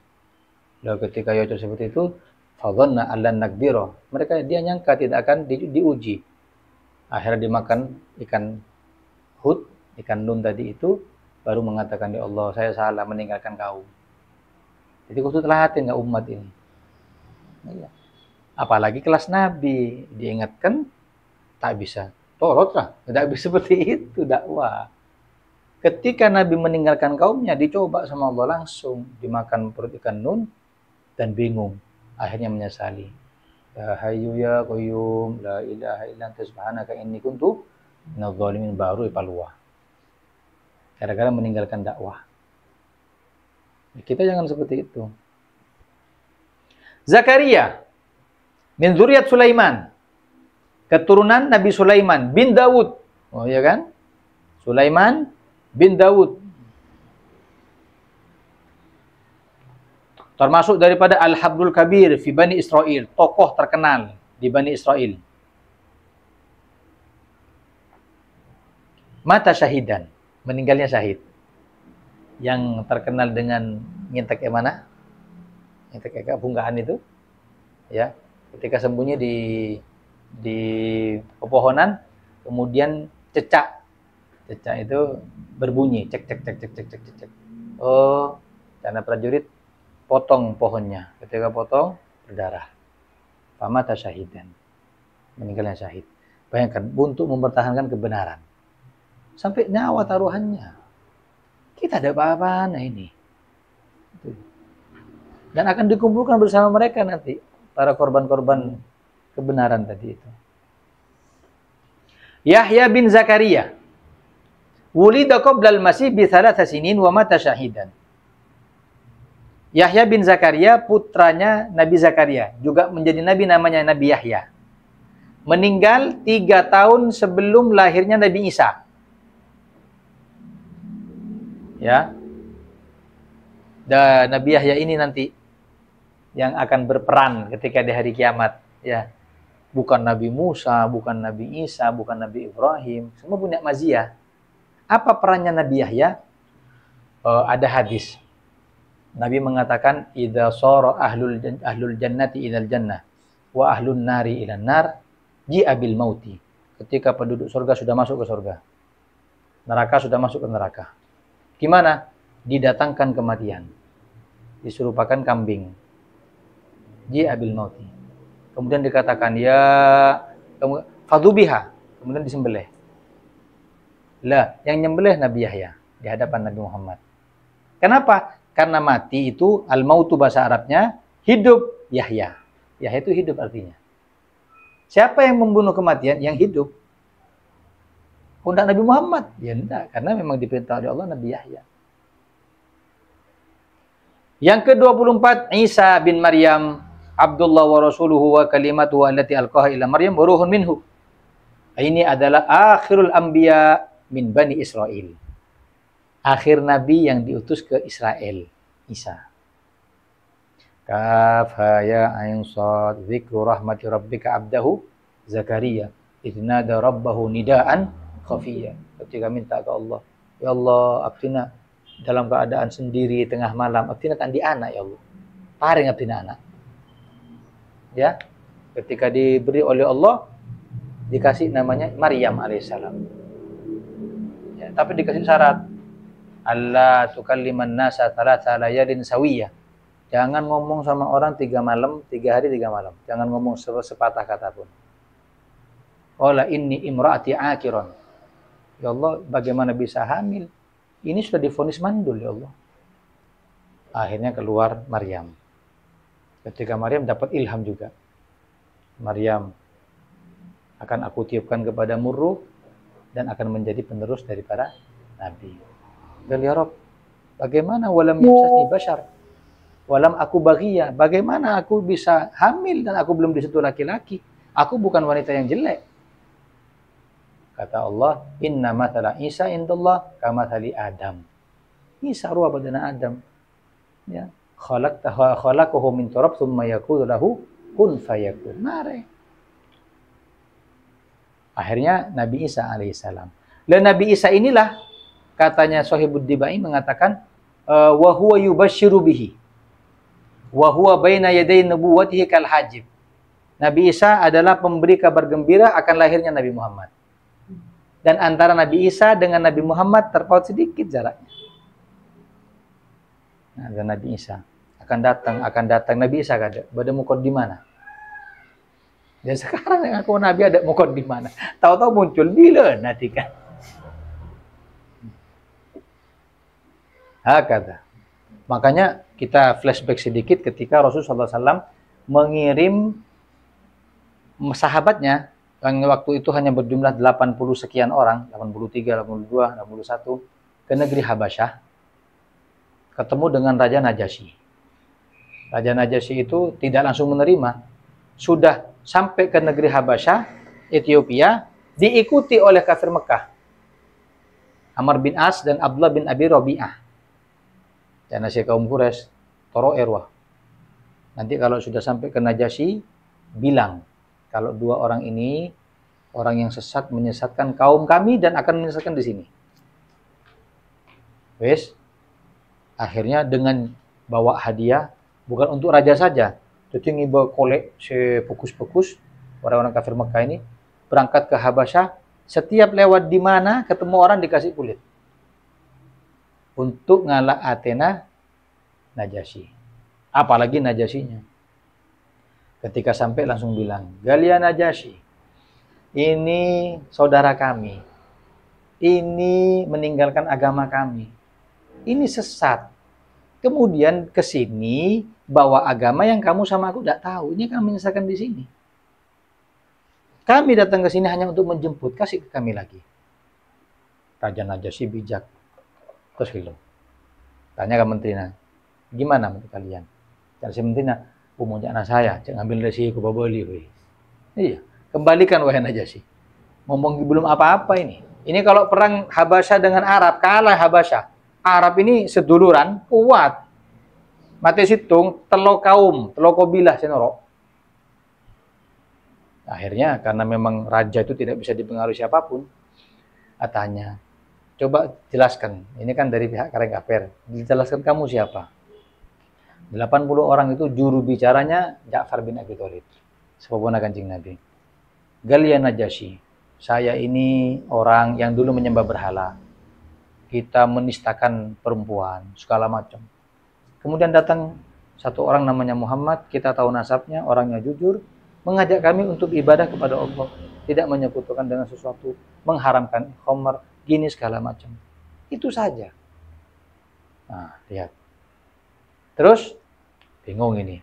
A: Lalu ketika Yocol seperti itu, fadhanna alla naqdira, mereka dia nyangka tidak akan diuji. Akhirnya dimakan ikan hut, ikan nun tadi itu, baru mengatakan, ya Allah, saya salah meninggalkan kaum. Jadi khusus telatin nggak umat ini. Ya. Apalagi kelas Nabi, diingatkan tak bisa. Torot lah, tidak bisa seperti itu dakwah. Ketika Nabi meninggalkan kaumnya, dicoba sama Allah langsung, dimakan perut ikan nun, dan bingung. Akhirnya menyesali. Ya Hayyu ya Qayyum, la ilaha illa anta subhanaka inni kuntu minadh dhalimin, baru ipalua. Gara-gara meninggalkan dakwah. Kita jangan seperti itu. Zakaria min dzurriyyat Sulaiman, keturunan Nabi Sulaiman bin Daud. Oh ya kan? Sulaiman bin Daud. Termasuk daripada Al-Habrul Kabir fi Bani Israel, tokoh terkenal di Bani Israel. Mata syahidan, meninggalnya syahid. Yang terkenal dengan ngintek mana? Ngintek bungkahan itu. Ya, ketika sembunyi di pepohonan, kemudian cecak. Cecak itu berbunyi, cek. Oh, karena prajurit potong pohonnya. Ketika potong, berdarah. Famata syahidan. Meninggalnya syahid. Bayangkan, untuk mempertahankan kebenaran. Sampai nyawa taruhannya. Kita ada apa-apaan ini. Dan akan dikumpulkan bersama mereka nanti. Para korban-korban kebenaran tadi itu. Yahya bin Zakaria. Wulida qablal masih bi 3 sinin wa mata syahidan. Yahya bin Zakaria, putranya Nabi Zakaria, juga menjadi nabi, namanya Nabi Yahya. Meninggal 3 tahun sebelum lahirnya Nabi Isa. Ya. Dan Nabi Yahya ini nanti yang akan berperan ketika di hari kiamat, ya. Bukan Nabi Musa, bukan Nabi Isa, bukan Nabi Ibrahim, semua punya maziyah. Apa perannya Nabi Yahya? Ada hadis. Nabi mengatakan, idza sara ahlul jannati ilal jannah wa ahlun nari ilan nar ji'a bil mauti. Ketika penduduk surga sudah masuk ke surga, neraka sudah masuk ke neraka. Gimana? Didatangkan kematian. Diserupakan kambing. Ji'a bil mauti. Kemudian dikatakan, ya fadhubiha, kemudian disembelih. Lah, yang nyembelih Nabi Yahya di hadapan Nabi Muhammad. Kenapa? Karena mati itu, al-mautu bahasa Arabnya, hidup. Yahya. Yahya itu hidup artinya. Siapa yang membunuh kematian? Yang hidup. Tidak Nabi Muhammad. Ya tidak, karena memang diperintah oleh Allah Nabi Yahya. Yang ke-24, Isa bin Maryam, Abdullah wa rasuluhu wa kalimatuhu allati alqaha ila Maryam wa ruhun minhu. Ini adalah akhirul anbiya min Bani Israel. akhir nabi yang diutus ke Israel, Isa. Kaf ha ya ain shad dzikru rahmati rabbika abdahu Zakaria idnada rabbahu nidaan khafiyya. Ketika minta ke Allah, ya Allah, abdina dalam keadaan sendiri tengah malam, abdina tandi anak ya Allah. Paring abdina anak. Ya. Ketika diberi oleh Allah dikasih namanya Maryam alaihissalam. Ya, tapi dikasih syarat. Allah tukalliman nasa thalatha layalin sawiyah. Jangan ngomong sama orang 3 malam, 3 hari 3 malam. Jangan ngomong sepatah kata pun. Qala inni imraati akiron. Ya Allah, bagaimana bisa hamil? Ini sudah divonis mandul ya Allah. Akhirnya keluar Maryam. Ketika Maryam dapat ilham juga. Maryam, akan aku tiupkan kepada Murruh dan akan menjadi penerus dari para nabi. Dan ya Rabb, bagaimana walam yamsasni bashar? Walam aku baghiyah. Bagaimana aku bisa hamil dan aku belum disentuh laki-laki? Aku bukan wanita yang jelek. Kata Allah, inna mathala Isa indallah kamathali Adam. Isa ruwa badana Adam. Ya, khalaqahu min turab thumma yaqulu lahu kun fayakun. Mare. Akhirnya Nabi Isa alaihissalam. Dan Nabi Isa inilah katanya Shahibud Dibai mengatakan wa huwa yubashshiru bihi. Wa huwa baina yaday nubuwwatihi kal hajib. Nabi Isa adalah pemberi kabar gembira akan lahirnya Nabi Muhammad. Dan antara Nabi Isa dengan Nabi Muhammad terpaut sedikit jaraknya. Nah, dan Nabi Isa akan datang. Nabi Isa ada. Pada mukot di mana? Dan sekarang yang aku Nabi ada mukot di mana? Tahu-tahu muncul bila nanti kan. Hakata. Makanya kita flashback sedikit ketika Rasulullah SAW mengirim sahabatnya yang waktu itu hanya berjumlah 80 sekian orang, 83, 82, 81 ke negeri Habasyah, ketemu dengan Raja Najasyi. Raja Najasyi itu tidak langsung menerima, sudah sampai ke negeri Habasyah, Ethiopia, diikuti oleh kafir Mekah, Amr bin As dan Abdullah bin Abi Rabi'ah. Dan nasi kaum Quraisy, toro erwah. Nanti kalau sudah sampai ke Najasyi, bilang kalau 2 orang ini orang yang sesat menyesatkan kaum kami dan akan menyesatkan di sini. Wes, akhirnya dengan bawa hadiah bukan untuk raja saja, jadi ngibawa kolek sepukus-pukus orang-orang kafir Mekah ini berangkat ke Habasyah, setiap lewat di mana ketemu orang dikasih kulit untuk ngalak Athena Najasyi. Apalagi Najasyinya. Ketika sampai langsung bilang, Galia Najasyi, ini saudara kami. Ini meninggalkan agama kami. Ini sesat. Kemudian ke sini bawa agama yang kamu sama aku tidak tahu. Ini kami menyesatkan di sini. Kami datang ke sini hanya untuk menjemput, kasih ke kami lagi. Raja Najasyi bijak. Terus gitu. Tanya ke menterinya, gimana menurut kalian? Jadi si menterinya, umumnya anak saya, jangan ambil dari sini, kubabali. Iya, kembalikan wahai Najasyi. Ngomong belum apa-apa ini. Ini kalau perang Habasyah dengan Arab, kalah Habasyah. Arab ini seduluran, kuat. Mati situng, telo kaum, telo kabilah senoro. Akhirnya karena memang raja itu tidak bisa dipengaruhi siapapun, tanya, coba jelaskan. Ini kan dari pihak Kareng Kafir. Dijelaskan kamu siapa? 80 orang itu juru bicaranya Ja'far bin Abi Thalib, sepupunya Kanjeng Nabi. Galia Najasyi, saya ini orang yang dulu menyembah berhala. Kita menistakan perempuan, segala macam. Kemudian datang satu orang namanya Muhammad, kita tahu nasabnya, orangnya jujur, mengajak kami untuk ibadah kepada Allah, tidak menyekutukan dengan sesuatu, mengharamkan khamr, gini segala macam. Itu saja. Nah, lihat. Terus bingung ini.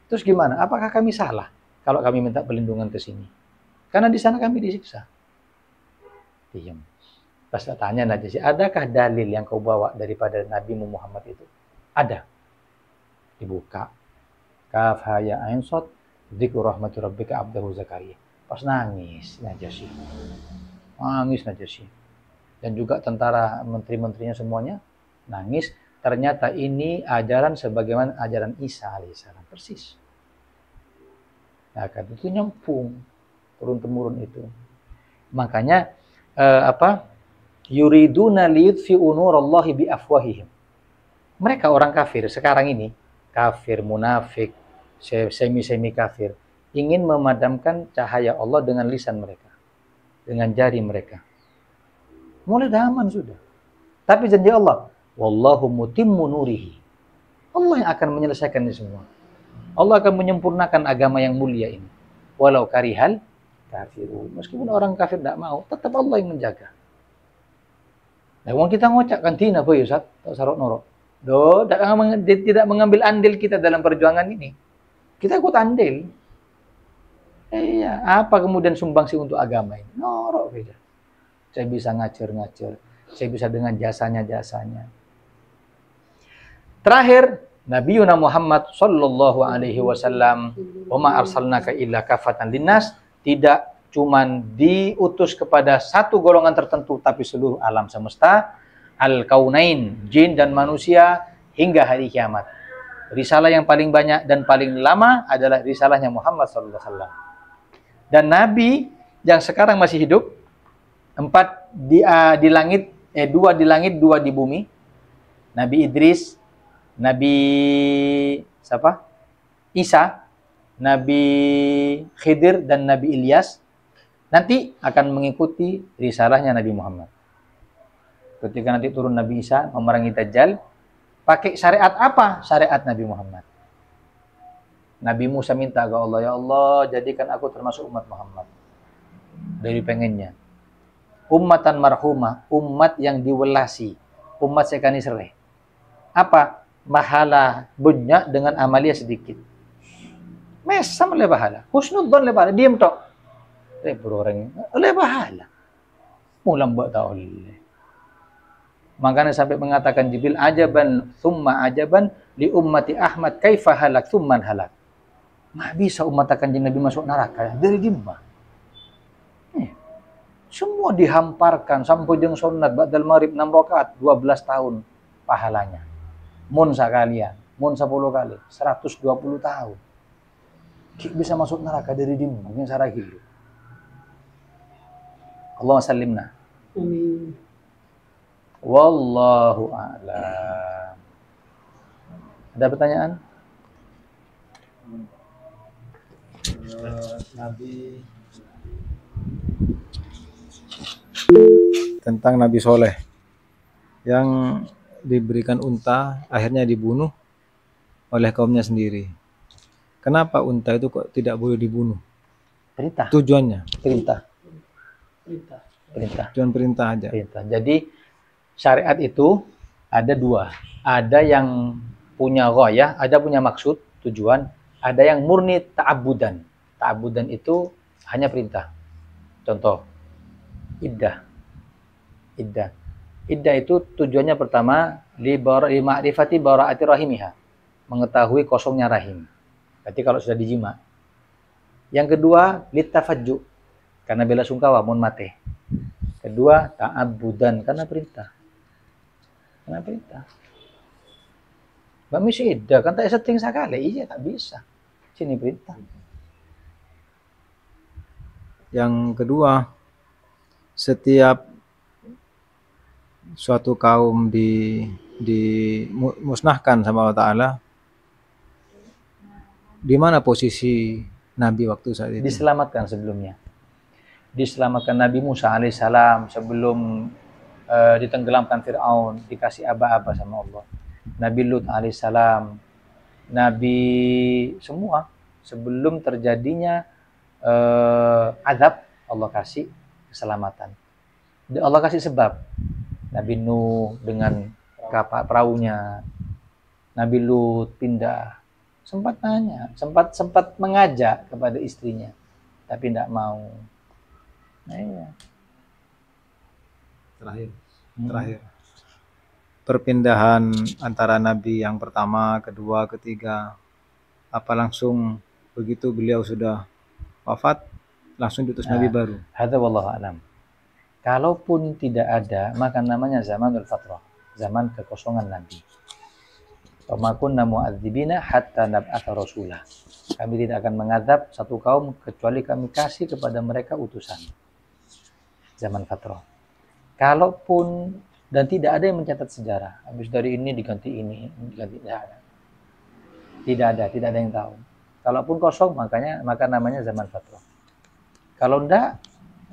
A: Terus gimana? Apakah kami salah kalau kami minta perlindungan ke sini? Karena di sana kami disiksa. Diam. Pas tanya Najasyi, adakah dalil yang kau bawa daripada Nabi Muhammad itu? Ada. Dibuka. Kaf ha ya ain shad dzikru rahmati rabbika abdahu Zakaria. Pas nangis Najasyi. Nangis Najasyi. Dan juga tentara menteri-menterinya semuanya Nangis, ternyata ini ajaran sebagaimana ajaran Isa alaihissalam, persis. Nah, kan itu nyambung turun-temurun itu. Makanya yuriduna liyutfi'u nurallahi biafwahihim. Mereka orang kafir sekarang ini, kafir, munafik, semi-semi kafir, ingin memadamkan cahaya Allah dengan lisan mereka, dengan jari mereka. Mulai zaman sudah. Tapi janji Allah, wallahu mutimmu nurihi. Allah yang akan menyelesaikan ini semua. Allah akan menyempurnakan agama yang mulia ini. Walau karihal kafirun. Meskipun orang kafir tidak mau, tetap Allah yang menjaga. Nah, uang kita ngocak kan tina boy Ustaz, tak sarok norok. Tidak mengambil andil kita dalam perjuangan ini. Kita ikut andil. Iya, apa kemudian sumbangsi untuk agama ini? Norok beda. Saya bisa ngajar-ngajar. Saya bisa dengan jasanya-jasanya. Terakhir, Nabi Muhammad sallallahu alaihi wasallam, "Wa ma arsalnaka illa kafatan linnas", tidak cuman diutus kepada satu golongan tertentu, tapi seluruh alam semesta, al-kaunain, jin dan manusia, hingga hari kiamat. Risalah yang paling banyak dan paling lama adalah risalahnya Muhammad sallallahu alaihi wasallam. Dan Nabi yang sekarang masih hidup, 4 di langit, 2 di langit, 2 di bumi. Nabi Idris, Nabi siapa? Isa, Nabi Khidir, dan Nabi Ilyas nanti akan mengikuti risalahnya Nabi Muhammad. Ketika nanti turun Nabi Isa memerangi Dajjal, pakai syariat apa? Syariat Nabi Muhammad. Nabi Musa minta ke Allah, ya Allah, jadikan aku termasuk umat Muhammad. Dari pengennya. Ummatan marhumah, umat yang diwelasi, umat sekani sereh. Apa? Mahala banyak dengan amalia sedikit. Mesam oleh pahala. Husnudzon oleh pahala. Diam tok. Orang oleh pahala. Mulam buat tak oleh. Makanya sampai mengatakan Jibril, ajaban thumma ajaban li ummati Ahmad kaifa halak thumman halak. Nggak bisa umat akan Nabi masuk neraka dari dimma. Semua dihamparkan sampai dengan sunat ba'dal maghrib 6 rakaat 12 tahun pahalanya. Mun sakalian, mun 10 kali 120 tahun. Bisa masuk neraka dari dimma yang sarah hidup. Allahumma sallimna. Amin. Wallahu a'lam. Ada pertanyaan?
B: Nabi tentang Nabi Soleh yang diberikan unta akhirnya dibunuh oleh kaumnya sendiri. Kenapa unta itu kok tidak boleh dibunuh?
A: Perintah.
B: Tujuannya?
A: Perintah.
B: Tujuan perintah aja.
A: Perintah. Jadi syariat itu ada 2. Ada yang punya ghayah, ada punya maksud, tujuan. Ada yang murni ta'abudan. Ta'abudan itu hanya perintah. Contoh, iddah. Iddah itu tujuannya pertama, li ma'rifati bara'ati rahimiha. Mengetahui kosongnya rahim. Berarti kalau sudah dijima. Yang kedua, litafajju. Karena bela sungkawa, mun mate. Kedua, ta'abudan. Karena perintah. Mbak misi iddah, kan tak setting sekali. Iya, tak bisa. Sini perintah.
B: Yang kedua, setiap suatu kaum dimusnahkan sama Allah Ta'ala, di mana posisi Nabi waktu saat itu?
A: Diselamatkan sebelumnya. Diselamatkan Nabi Musa alaihissalam sebelum ditenggelamkan Fir'aun, dikasih aba-aba sama Allah. Nabi Lut alaihissalam, Nabi semua sebelum terjadinya azab, Allah kasih keselamatan. Allah kasih sebab. Nabi Nuh dengan kapal perahunya, Nabi Lut pindah. Sempat nanya, sempat mengajak kepada istrinya, tapi tidak mau. Nah, iya.
B: Terakhir. Perpindahan antara Nabi yang pertama, kedua, ketiga, apa langsung begitu beliau sudah wafat, langsung diutus Nabi baru?
A: Hadza wallahu a'lam. Kalaupun tidak ada, maka namanya zamanul fatrah, zaman kekosongan Nabi. Wa ma kunna mu'adzibina hatta nab'atha rasulah. Kami tidak akan mengadab satu kaum kecuali kami kasih kepada mereka utusan. Zaman fatrah. Kalaupun dan tidak ada yang mencatat sejarah. Habis dari ini diganti ini diganti. Tidak ada yang tahu. Kalaupun kosong maka namanya zaman fatrah. Kalau enggak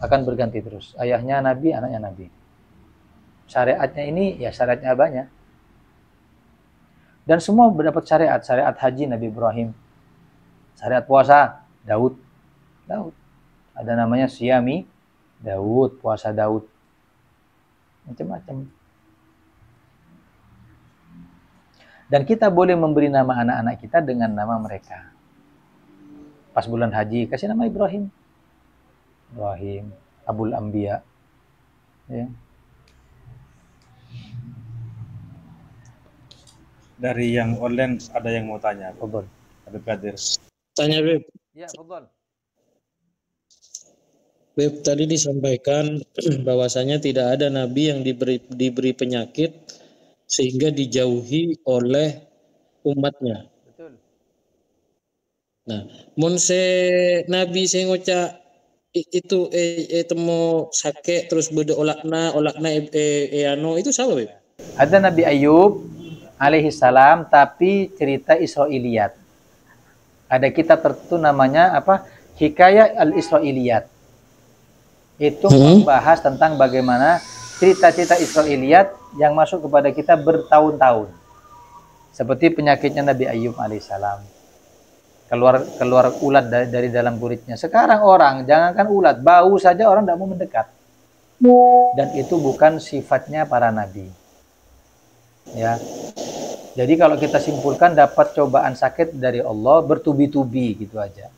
A: akan berganti terus. Ayahnya Nabi, anaknya Nabi. Syariatnya ini ya syariatnya abahnya. Dan semua mendapat syariat. Syariat haji Nabi Ibrahim. Syariat puasa Daud. Ada namanya Siyami Daud, puasa Daud. Macam-macam. Dan kita boleh memberi nama anak-anak kita dengan nama mereka. Pas bulan haji kasih nama Ibrahim. Abul Anbiya. Ya.
C: Dari yang online ada yang mau tanya.
A: Fadhol.
C: Habib Qadir.
D: Tanya Beb.
A: Ya, fadhol.
D: Beb, tadi disampaikan bahwasanya tidak ada nabi yang diberi penyakit sehingga dijauhi oleh umatnya.
A: Betul.
D: Nah, mun se nabi se ngoca itu temu sakit terus bede olakna anu itu sama Beb?
A: Ada Nabi Ayub alaihi salam tapi cerita Israiliyat. Ada kitab tertentu namanya apa? Hikayah al-Israiliyat. Itu membahas tentang bagaimana cerita-cerita Israiliyat yang masuk kepada kita bertahun-tahun. Seperti penyakitnya Nabi Ayub alaihissalam. Keluar ulat dari dalam kulitnya. Sekarang orang, jangankan ulat, bau saja orang tidak mau mendekat. Dan itu bukan sifatnya para nabi. Ya. Jadi kalau kita simpulkan dapat cobaan sakit dari Allah bertubi-tubi gitu aja.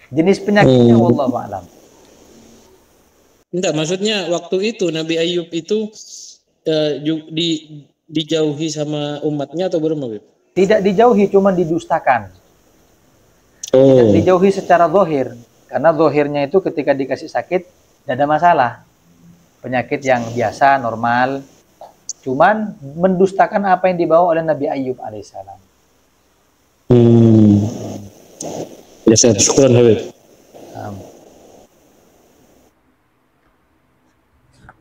A: Jenis penyakitnya wallahu a'lam.
D: Enggak, maksudnya waktu itu Nabi Ayub itu dijauhi sama umatnya atau belum, Beb?
A: Tidak dijauhi, cuma didustakan. Tidak dijauhi secara zahir. Karena zahirnya itu ketika dikasih sakit, tidak ada masalah. Penyakit yang biasa, normal. Cuman mendustakan apa yang dibawa oleh Nabi Ayub alaihissalam.
D: Ya, syukuran, Habib.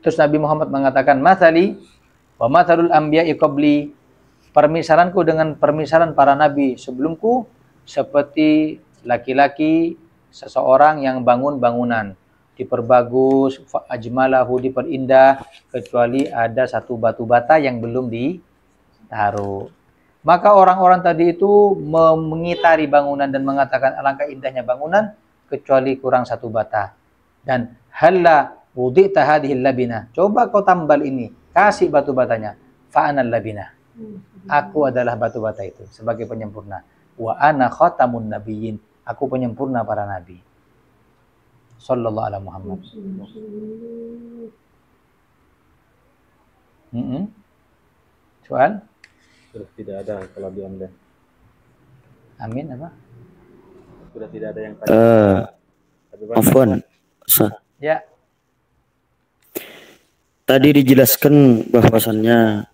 A: Terus Nabi Muhammad mengatakan, "Matsali wa matsalul anbiya'i qabli." Permisalanku dengan permisalan para nabi sebelumku seperti laki-laki seseorang yang bangun bangunan, diperbagus, ajmalahu, diperindah, kecuali ada satu batu bata yang belum ditaruh. Maka orang-orang tadi itu mengitari bangunan dan mengatakan alangkah indahnya bangunan kecuali kurang satu bata. Dan halla wudi'ta hadhil labina. Coba kau tambal ini, kasih batu batanya. Fa'anal labina. Aku adalah batu bata itu sebagai penyempurna. Wa ana khatamun nabiyyin. Aku penyempurna para nabi. Sallallahu alaihi Muhammad. Soal?
C: Sudah tidak ada kalau di online.
A: Amin apa?
C: Sudah tidak ada yang tanya.
E: Afwan.
A: Ya.
E: Tadi dijelaskan bahwasannya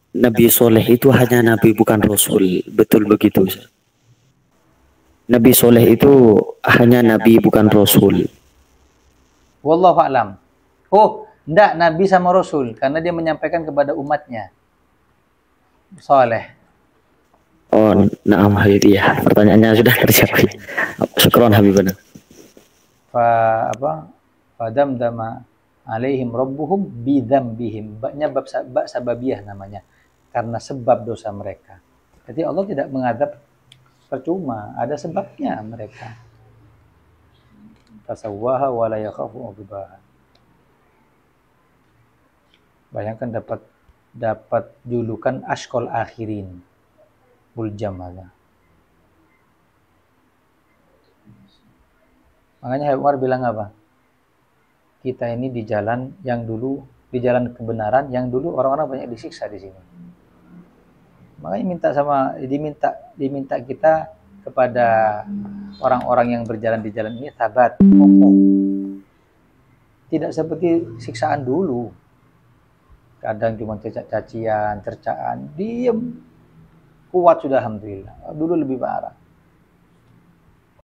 E: Nabi Soleh itu hanya Nabi bukan Rasul. Betul begitu? Nabi Soleh itu hanya Nabi bukan Rasul.
A: Wallahu a'lam. Oh, enggak Nabi sama Rasul karena dia menyampaikan kepada umatnya. Soleh.
E: Oh, na'am Habib ya. Pertanyaannya sudah terjawab. Syukran Habibana.
A: Fadamdama alaihim rabbuhum bidzambihim. Baknya bab sababiyah namanya. Karena sebab dosa mereka. Jadi Allah tidak mengadab percuma, ada sebabnya mereka. Tasawwaha wa la yakhafu uqbaha. Bayangkan dapat julukan Ashqal Akhirin. Buljam ada. Makanya Habib Umar bilang apa? Kita ini di jalan yang dulu, di jalan kebenaran yang dulu orang-orang banyak disiksa di sini. Makanya diminta kita kepada orang-orang yang berjalan di jalan ini tabat, kokoh. Tidak seperti siksaan dulu. kadang cuma cacian, cercaan, diem, kuat sudah alhamdulillah. Dulu lebih parah.